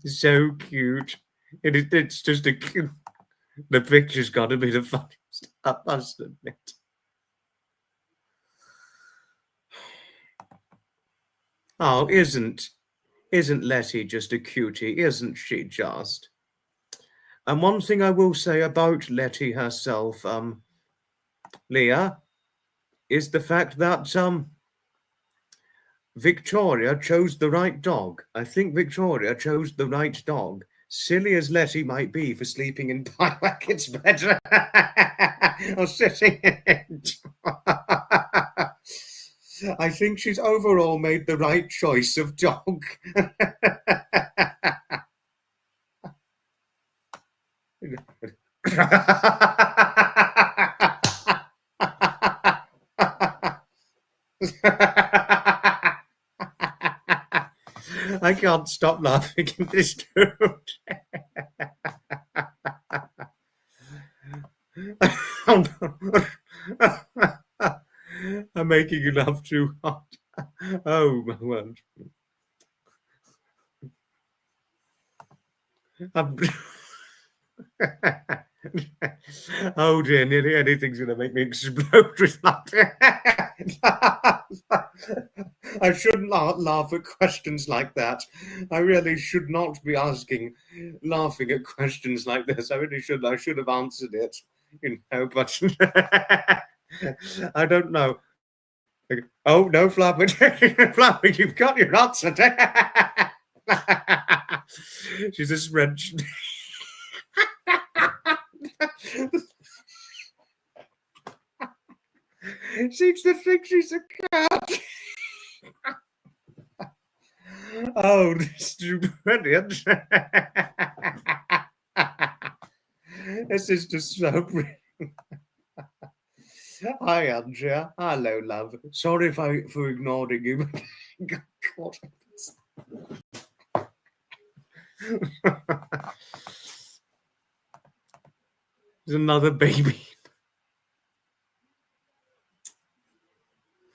so cute. It's just a cute. The picture's got to be the funniest. I must admit. Oh, isn't Letty just a cutie? Isn't she just? And one thing I will say about Letty herself, Leah, is the fact that Victoria chose the right dog. I think Victoria chose the right dog. Silly as Letty might be for sleeping in Pyewacket's bed or sitting in it. I think she's overall made the right choice of dog. I can't stop laughing in this room. I'm making you laugh too hard. Oh, my word. Oh dear, nearly anything's going to make me explode with laughter. I shouldn't laugh at questions like that. I really should not be laughing at questions like this. I really should. I should have answered it, but I don't know. Oh, no, Flapper. Flapper, you've got your answer. She's a spread. Seems to think she's a cat. Oh, this is brilliant. This is just so brilliant. Hi, Andrea. Hello, love. Sorry for ignoring you. God. There's another baby.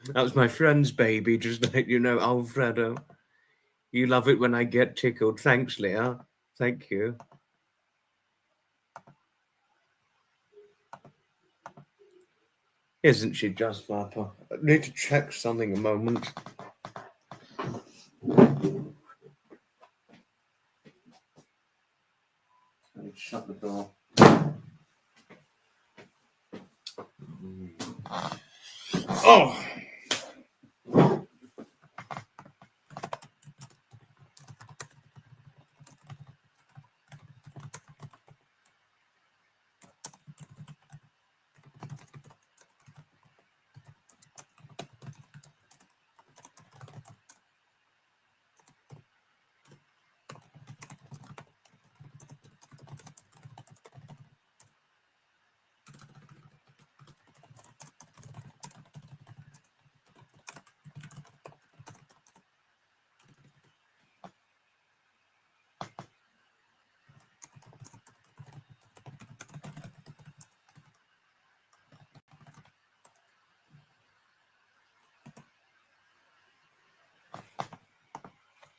That was my friend's baby, just to let you know, Alfredo. You love it when I get tickled. Thanks, Leah. Thank you. Isn't she just, Flapper? I need to check something a moment. Let me shut the door. Oh!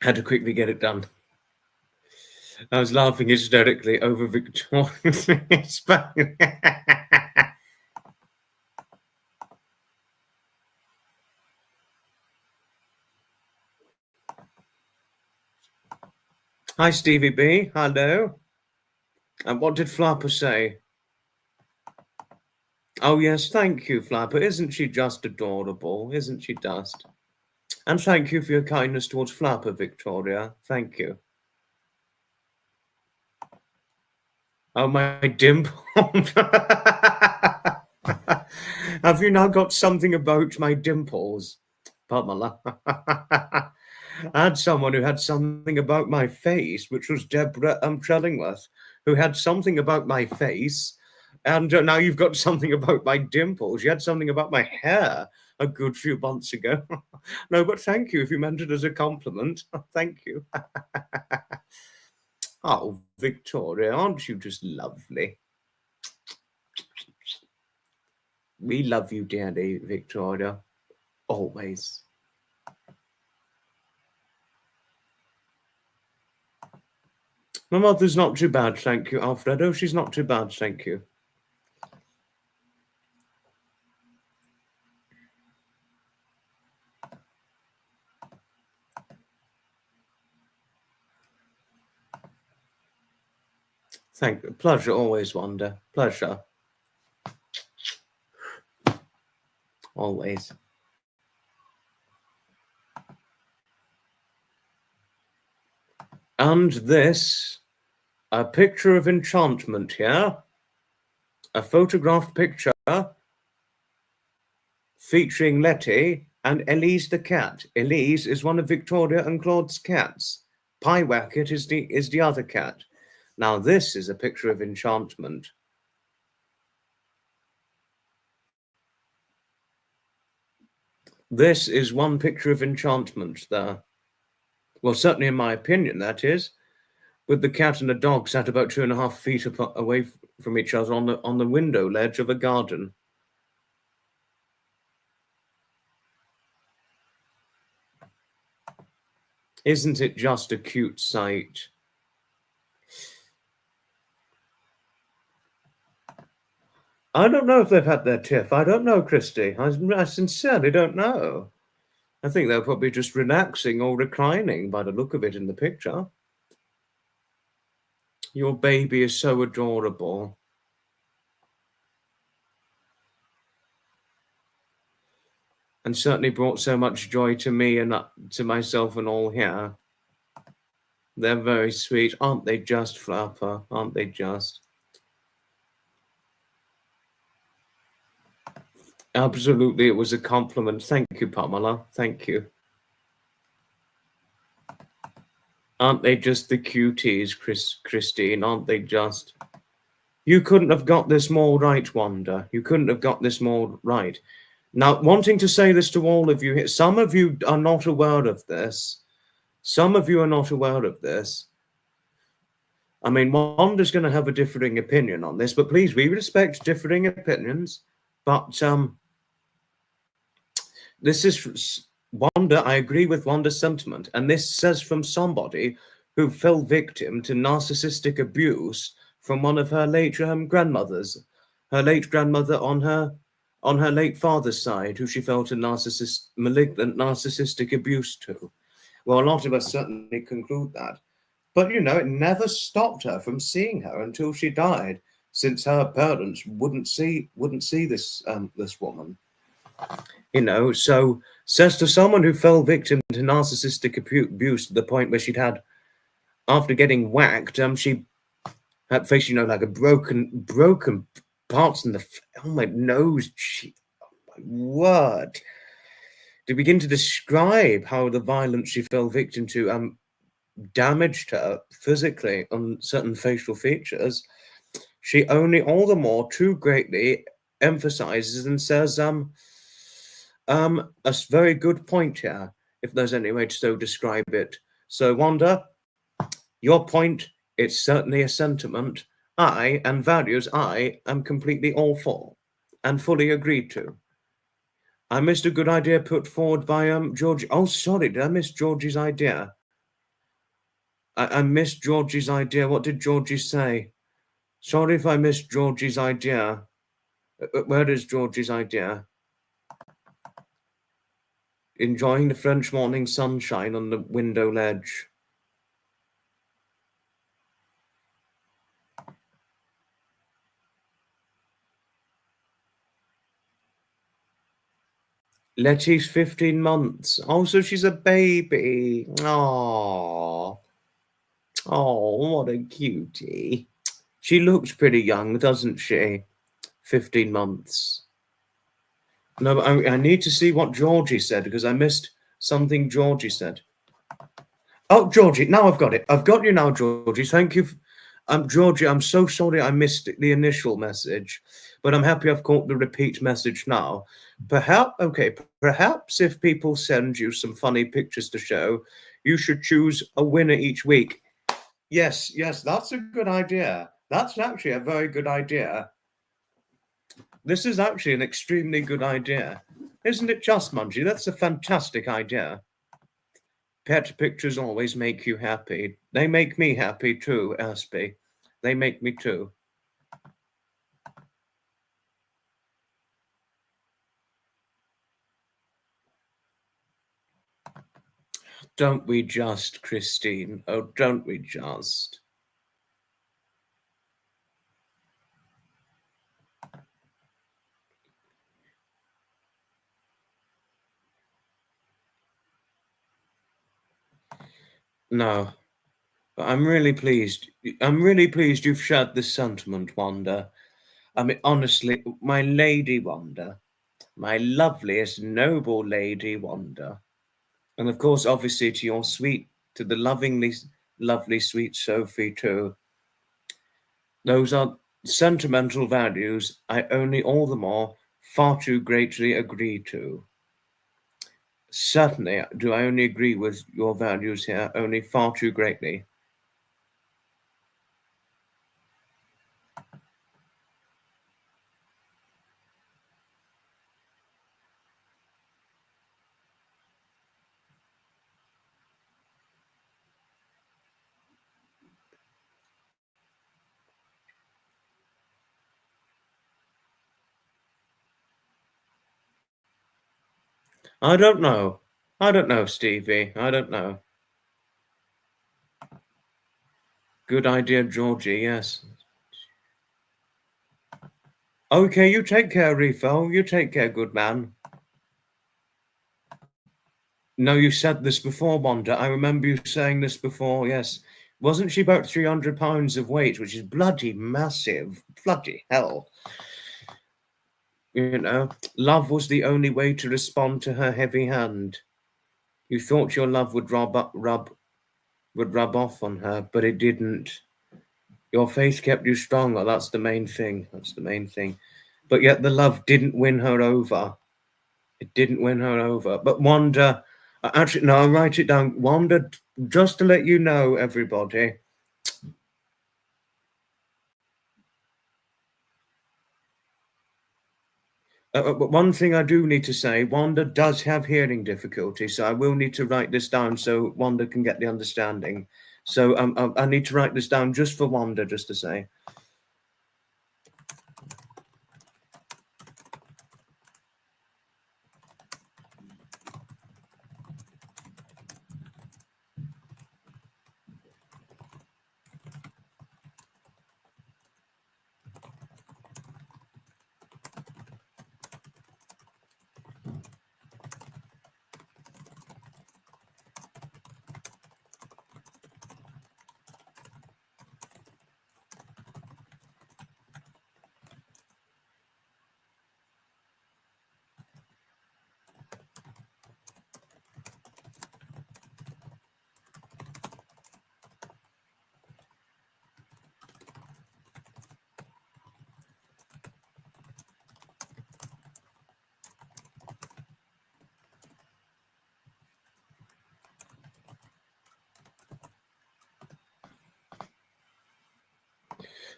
Had to quickly get it done. I was laughing hysterically over Victoria's spelling. Hi, Stevie B. Hello. And what did Flapper say? Oh, yes, thank you, Flapper. Isn't she just adorable? Isn't she just? And thank you for your kindness towards Flapper, Victoria. Thank you. Oh, my dimple. Have you now got something about my dimples? Pardon my laugh. I had someone who had something about my face, which was Deborah Trellingworth, who had something about my face. And now you've got something about my dimples. You had something about my hair a good few months ago. No, but thank you if you meant it as a compliment. Thank you. Oh, Victoria, aren't you just lovely? We love you dearly, Victoria. Always. My mother's not too bad, thank you, Alfredo. She's not too bad, thank you. Thank you. Pleasure always, Wanda. Pleasure. Always. And this, a picture of enchantment here. A photographed picture featuring Letty and Elise the cat. Elise is one of Victoria and Claude's cats. Pyewacket is the other cat. Now this is a picture of enchantment. This is one picture of enchantment there. Well, certainly in my opinion, that is. With the cat and the dog sat about 2.5 feet away from each other on the window ledge of a garden. Isn't it just a cute sight? I don't know if they've had their tiff. I don't know, Christy. I sincerely don't know. I think they're probably just relaxing or reclining by the look of it in the picture. Your baby is so adorable. And certainly brought so much joy to me and to myself and all here. They're very sweet. Aren't they just, Flapper? Aren't they just? Absolutely, it was a compliment. Thank you, Pamela. Thank you. Aren't they just the cuties, Christine? Aren't they just? You couldn't have got this more right, Wanda. You couldn't have got this more right. Now, wanting to say this to all of you here, some of you are not aware of this. Some of you are not aware of this. I mean, Wanda's going to have a differing opinion on this, but please, we respect differing opinions. But this is Wanda. I agree with Wanda's sentiment. And this says from somebody who fell victim to narcissistic abuse from one of her late grandmothers, her late grandmother on her late father's side, who she felt a malignant narcissistic abuse to. Well, a lot of us certainly conclude that. But, you know, it never stopped her from seeing her until she died, since her parents wouldn't see this this woman. You know, so says to someone who fell victim to narcissistic abuse to the point where she'd had, after getting whacked, she had face, you know, like a broken parts in the oh my nose, oh my word. To begin to describe how the violence she fell victim to damaged her physically on certain facial features, she only all the more too greatly emphasizes and says a very good point here, if there's any way to so describe it. So Wanda, your point, it's certainly a sentiment and values I am completely all for and fully agreed to. I missed a good idea put forward by George. Oh, sorry, did I miss Georgie's idea? I missed Georgie's idea. What did Georgie say? Sorry if I missed Georgie's idea. Where is Georgie's idea? Enjoying the French morning sunshine on the window ledge. Letty's 15 months. Oh, so she's a baby. Oh, what a cutie. She looks pretty young, doesn't she? 15 months. No, but I need to see what Georgie said, because I missed something Georgie said. Oh, Georgie, now I've got it. I've got you now, Georgie. Thank you. Georgie, I'm so sorry I missed the initial message, but I'm happy I've caught the repeat message now. Perhaps if people send you some funny pictures to show, you should choose a winner each week. Yes, that's a good idea. That's actually a very good idea. This is actually an extremely good idea. Isn't it just, Mungie? That's a fantastic idea. Pet pictures always make you happy. They make me happy too, Aspie. They make me too. Don't we just, Christine? Oh, don't we just? No. But I'm really pleased. I'm really pleased you've shared this sentiment, Wanda. I mean, honestly, my lady Wanda, my loveliest, noble lady Wanda. And of course, obviously, to your sweet, to the lovely, sweet Sophie, too. Those are sentimental values I only all the more far too greatly agree to. Certainly, do I only agree with your values here, only far too greatly. I don't know. I don't know, Stevie. I don't know. Good idea, Georgie, yes. Okay, you take care, Reefo. You take care, good man. No, you said this before, Wanda. I remember you saying this before, yes. Wasn't she about 300 pounds of weight, which is bloody massive? Bloody hell. You know, love was the only way to respond to her heavy hand. You thought your love would rub off on her, but it didn't. Your faith kept you stronger. That's the main thing. That's the main thing. But yet the love didn't win her over. It didn't win her over. But Wanda, actually, no, I'll write it down. Wanda, just to let you know, everybody. But one thing I do need to say, Wanda does have hearing difficulty, so I will need to write this down so Wanda can get the understanding. So I need to write this down just for Wanda, just to say.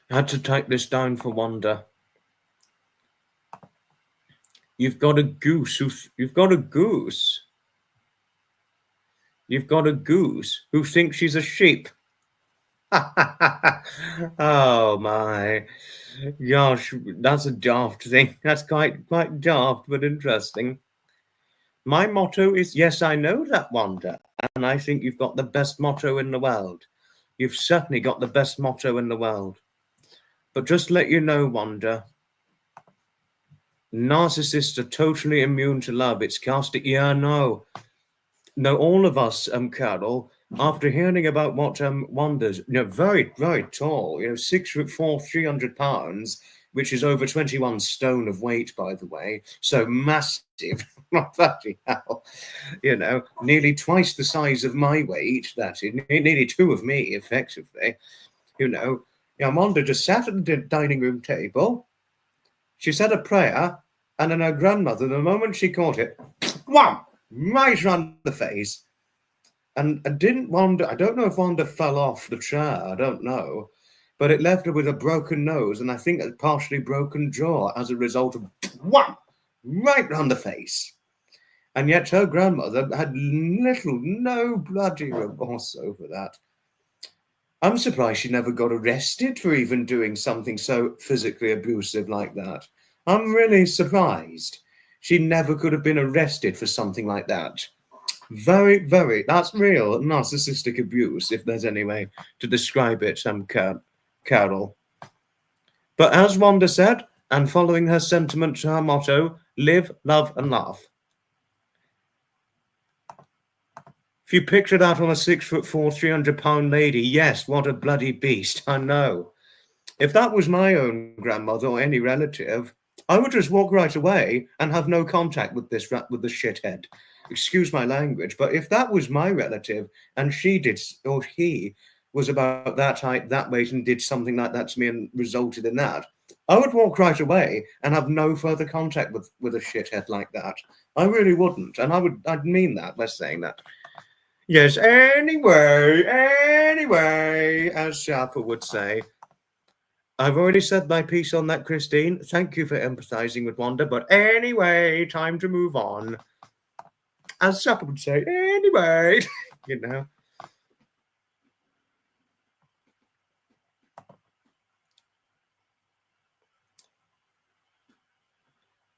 I had to type this down for Wanda. You've got a goose. You've got a goose. You've got a goose who thinks she's a sheep. Oh my gosh, that's a daft thing. That's quite daft, but interesting. My motto is, yes, I know that, Wanda, and I think you've got the best motto in the world. You've certainly got the best motto in the world. But just to let you know, Wanda, narcissists are totally immune to love. It's casting. Yeah, no. No, all of us, Carol, after hearing about what Wanda's, very, very tall, 6'4", 300 pounds, which is over 21 stone of weight, by the way, so massive, bloody hell, nearly twice the size of my weight, that is, nearly two of me, effectively, Wanda just sat at the dining room table, she said a prayer, and then her grandmother, the moment she caught it, wham! Right round the face. And didn't Wanda, I don't know if Wanda fell off the chair, I don't know, but it left her with a broken nose and I think a partially broken jaw as a result of wham! Right round the face. And yet her grandmother had no bloody remorse over that. I'm surprised she never got arrested for even doing something so physically abusive like that. I'm really surprised. She never could have been arrested for something like that. Very, very, that's real narcissistic abuse, if there's any way to describe it, Carol. But as Wanda said, and following her sentiment to her motto, live, love, and laugh. If you picture that on a 6'4", 300-pound lady, yes, what a bloody beast, I know. If that was my own grandmother or any relative, I would just walk right away and have no contact with this with the shithead. Excuse my language, but if that was my relative and she did, or he was about that height, that weight, and did something like that to me and resulted in that, I would walk right away and have no further contact with a shithead like that. I really wouldn't, and I'd mean that by saying that. Yes, anyway, as Sharper would say. I've already said my piece on that, Christine. Thank you for empathizing with Wanda, but anyway, time to move on. As Sharper would say, anyway, you know.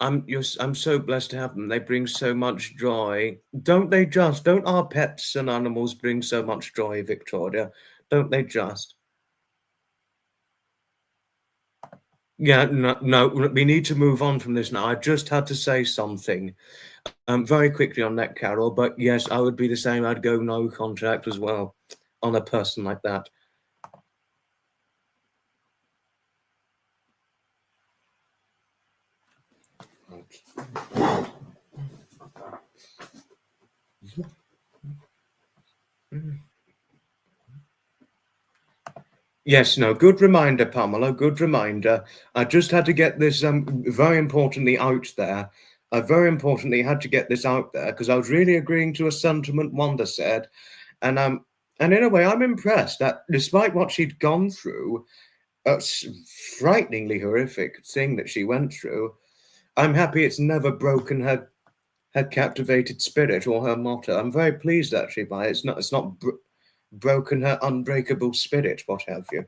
I'm so blessed to have them. They bring so much joy. Don't they just? Don't our pets and animals bring so much joy, Victoria? Don't they just? Yeah, no, we need to move on from this now. I just had to say something very quickly on that, Carol, but yes, I would be the same. I'd go no contact as well on a person like that. Yes, no, good reminder, Pamela, good reminder. I just had to get this very importantly out there. I very importantly had to get this out there because I was really agreeing to a sentiment Wanda said. And in a way, I'm impressed that despite what she'd gone through, a frighteningly horrific thing that she went through, I'm happy it's never broken her captivated spirit or her motto. I'm very pleased actually by it. It's not broken her unbreakable spirit, what have you.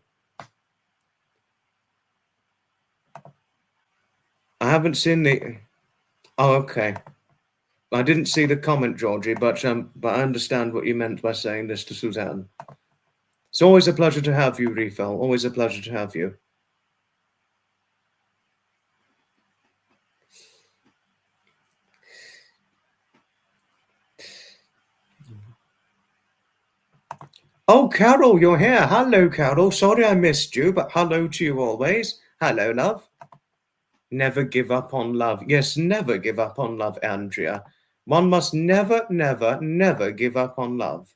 I haven't seen the. Oh, okay. I didn't see the comment, Georgie, but I understand what you meant by saying this to Suzanne. It's always a pleasure to have you, Refill. Always a pleasure to have you. Oh, Carol, you're here. Hello, Carol. Sorry I missed you, but hello to you always. Hello, love. Never give up on love. Yes, never give up on love, Andrea. One must never, never, never give up on love.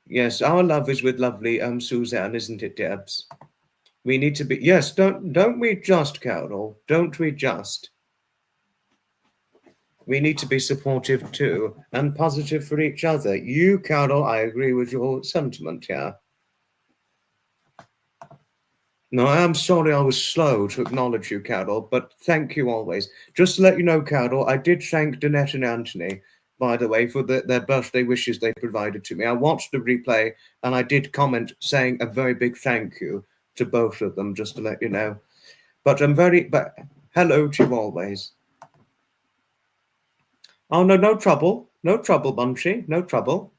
Yes, our love is with lovely Suzanne, isn't it, Debs? We need to be. Yes, don't we just, Carol? Don't we just? We need to be supportive too and positive for each other. You, Carol, I agree with your sentiment here. No, I am sorry I was slow to acknowledge you, Carol, but thank you always. Just to let you know, Carol, I did thank Danette and Anthony, by the way, for their birthday wishes they provided to me. I watched the replay and I did comment saying a very big thank you to both of them, just to let you know. But hello to you always. Oh, no, no trouble. No trouble, Bunchy. No trouble.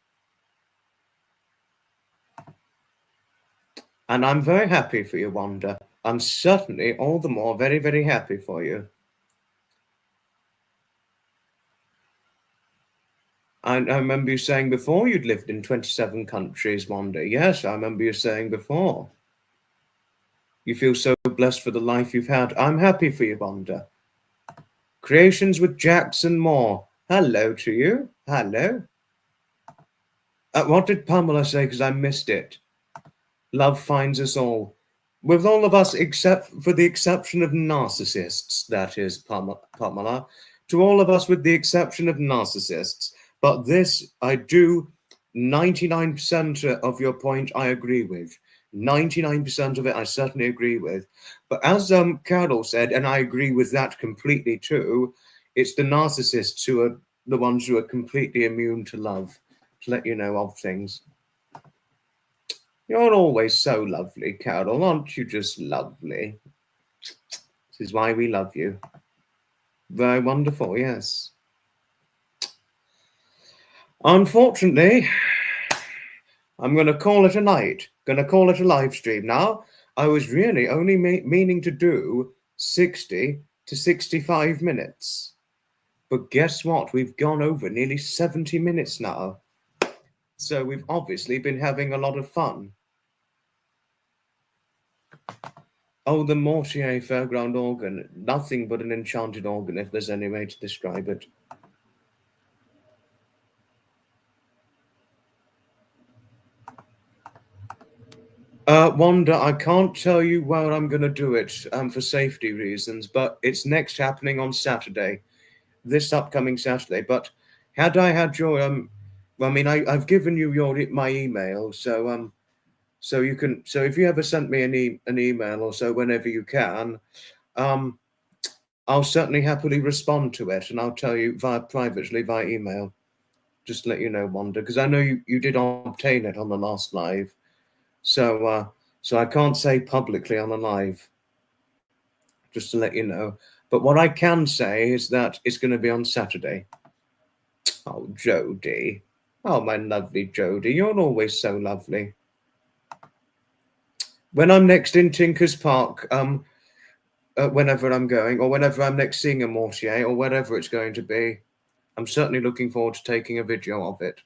And I'm very happy for you, Wanda. I'm certainly all the more very, very happy for you. I remember you saying before you'd lived in 27 countries, Wanda. Yes, I remember you saying before. You feel so blessed for the life you've had. I'm happy for you, Wanda. Creations with Jackson Moore. Hello to you. Hello. What did Pamela say? Because I missed it. Love finds us all. With all of us, except for the exception of narcissists, that is, Pamela. To all of us with the exception of narcissists. But this, I do, 99% of your point, I agree with. 99% of it, I certainly agree with. But as Carol said, and I agree with that completely too, it's the narcissists who are the ones who are completely immune to love, to let you know of things. You're always so lovely, Carol. Aren't you just lovely? This is why we love you. Very wonderful, yes. Unfortunately, I'm going to call it a night. Going to call it a live stream now. I was really only meaning to do 60 to 65 minutes. But guess what? We've gone over nearly 70 minutes now. So we've obviously been having a lot of fun. Oh, the Mortier Fairground organ. Nothing but an enchanted organ, if there's any way to describe it. Wanda, I can't tell you where I'm going to do it for safety reasons, but it's next happening on Saturday, this upcoming Saturday. But had I had your, I mean, I've given you my email, so you can, so if you ever sent me an email or so whenever you can, I'll certainly happily respond to it, and I'll tell you privately via email, just to let you know, Wanda, because I know you did obtain it on the last live. So I can't say publicly on a live, just to let you know. But what I can say is that it's going to be on Saturday. Oh, Jodie. Oh, my lovely Jodie. You're always so lovely. When I'm next in Tinker's Park, whenever I'm going, or whenever I'm next seeing a Mortier, or whatever it's going to be, I'm certainly looking forward to taking a video of it.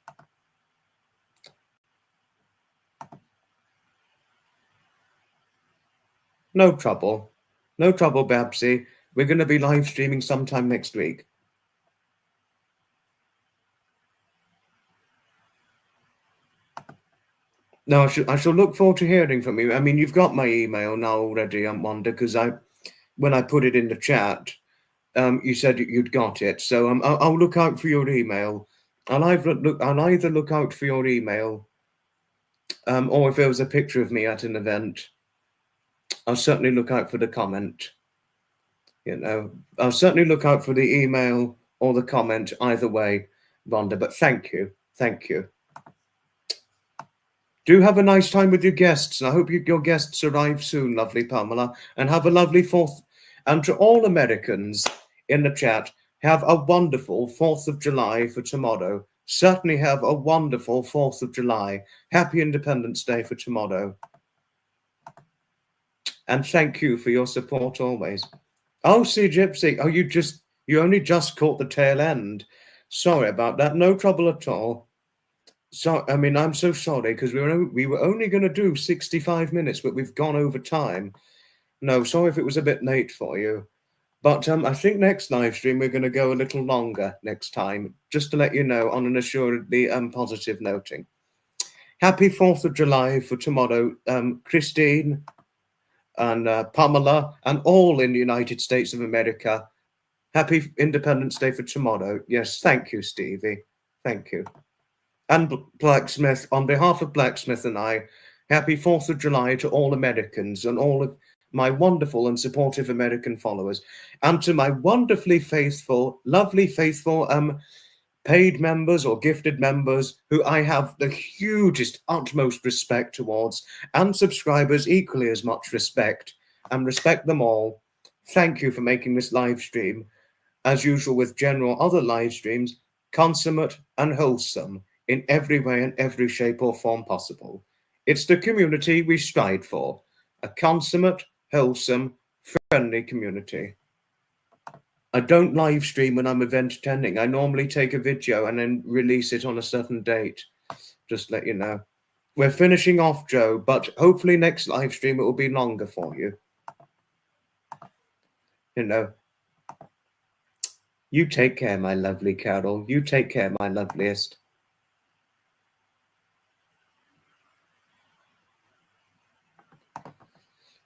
No trouble. No trouble, Babsy. We're going to be live streaming sometime next week. No, I shall look forward to hearing from you. I mean, you've got my email now already, Wanda, because when I put it in the chat, you said you'd got it. So I'll look out for your email. I'll either look out for your email, or if there was a picture of me at an event, I'll certainly look out for the comment. You know, I'll certainly look out for the email or the comment either way, Wanda. But thank you. Do have a nice time with your guests. I hope your guests arrive soon, lovely Pamela, and have a lovely 4th. And to all Americans in the chat, have a wonderful 4th of July for tomorrow. Certainly have a wonderful 4th of July. Happy Independence Day for tomorrow. And thank you for your support always. Oh, see, Gypsy. Oh, you only just caught the tail end. Sorry about that. No trouble at all. So, I mean, I'm so sorry because we were only going to do 65 minutes, but we've gone over time. No, sorry if it was a bit late for you. But I think next live stream we're going to go a little longer next time, just to let you know on an assuredly positive noting. Happy 4th of July for tomorrow, Christine and Pamela and all in the United States of America. Happy Independence Day for tomorrow. Yes, thank you, Stevie. Thank you. And Blacksmith, on behalf of Blacksmith and I, happy 4th of July to all Americans and all of my wonderful and supportive American followers, and to my wonderfully faithful, lovely, faithful paid members or gifted members who I have the hugest, utmost respect towards, and subscribers equally as much respect, and respect them all. Thank you for making this live stream, as usual with general other live streams, consummate and wholesome in every way and every shape or form possible. It's the community we strive for, a consummate, wholesome, friendly community. I don't live stream when I'm event attending. I normally take a video and then release it on a certain date. Just let you know. We're finishing off, Joe, but hopefully next live stream it will be longer for you. You know. You take care, my lovely Carol. You take care, my loveliest.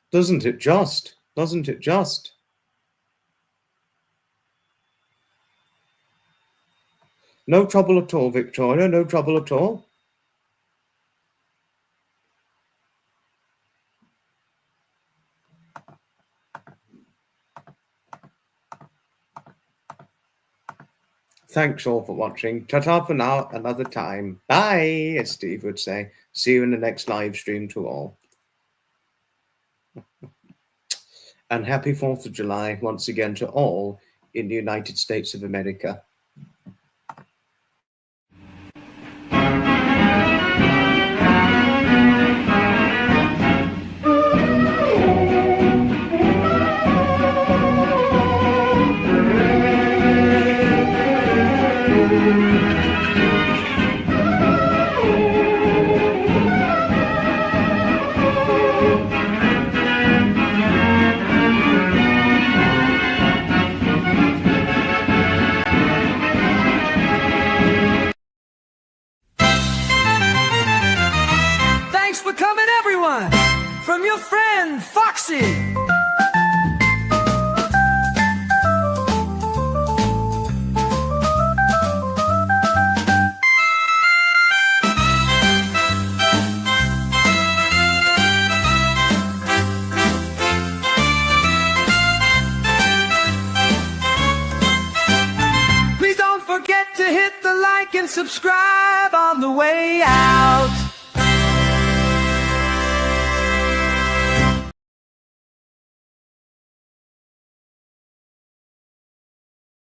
Doesn't it just? Doesn't it just? No trouble at all, Victoria. No trouble at all. Thanks all for watching. Ta-ta for now, another time. Bye, as Steve would say. See you in the next live stream to all. And happy 4th of July once again to all in the United States of America. your friend, Foxy. Please don't forget to hit the like and subscribe on the way out.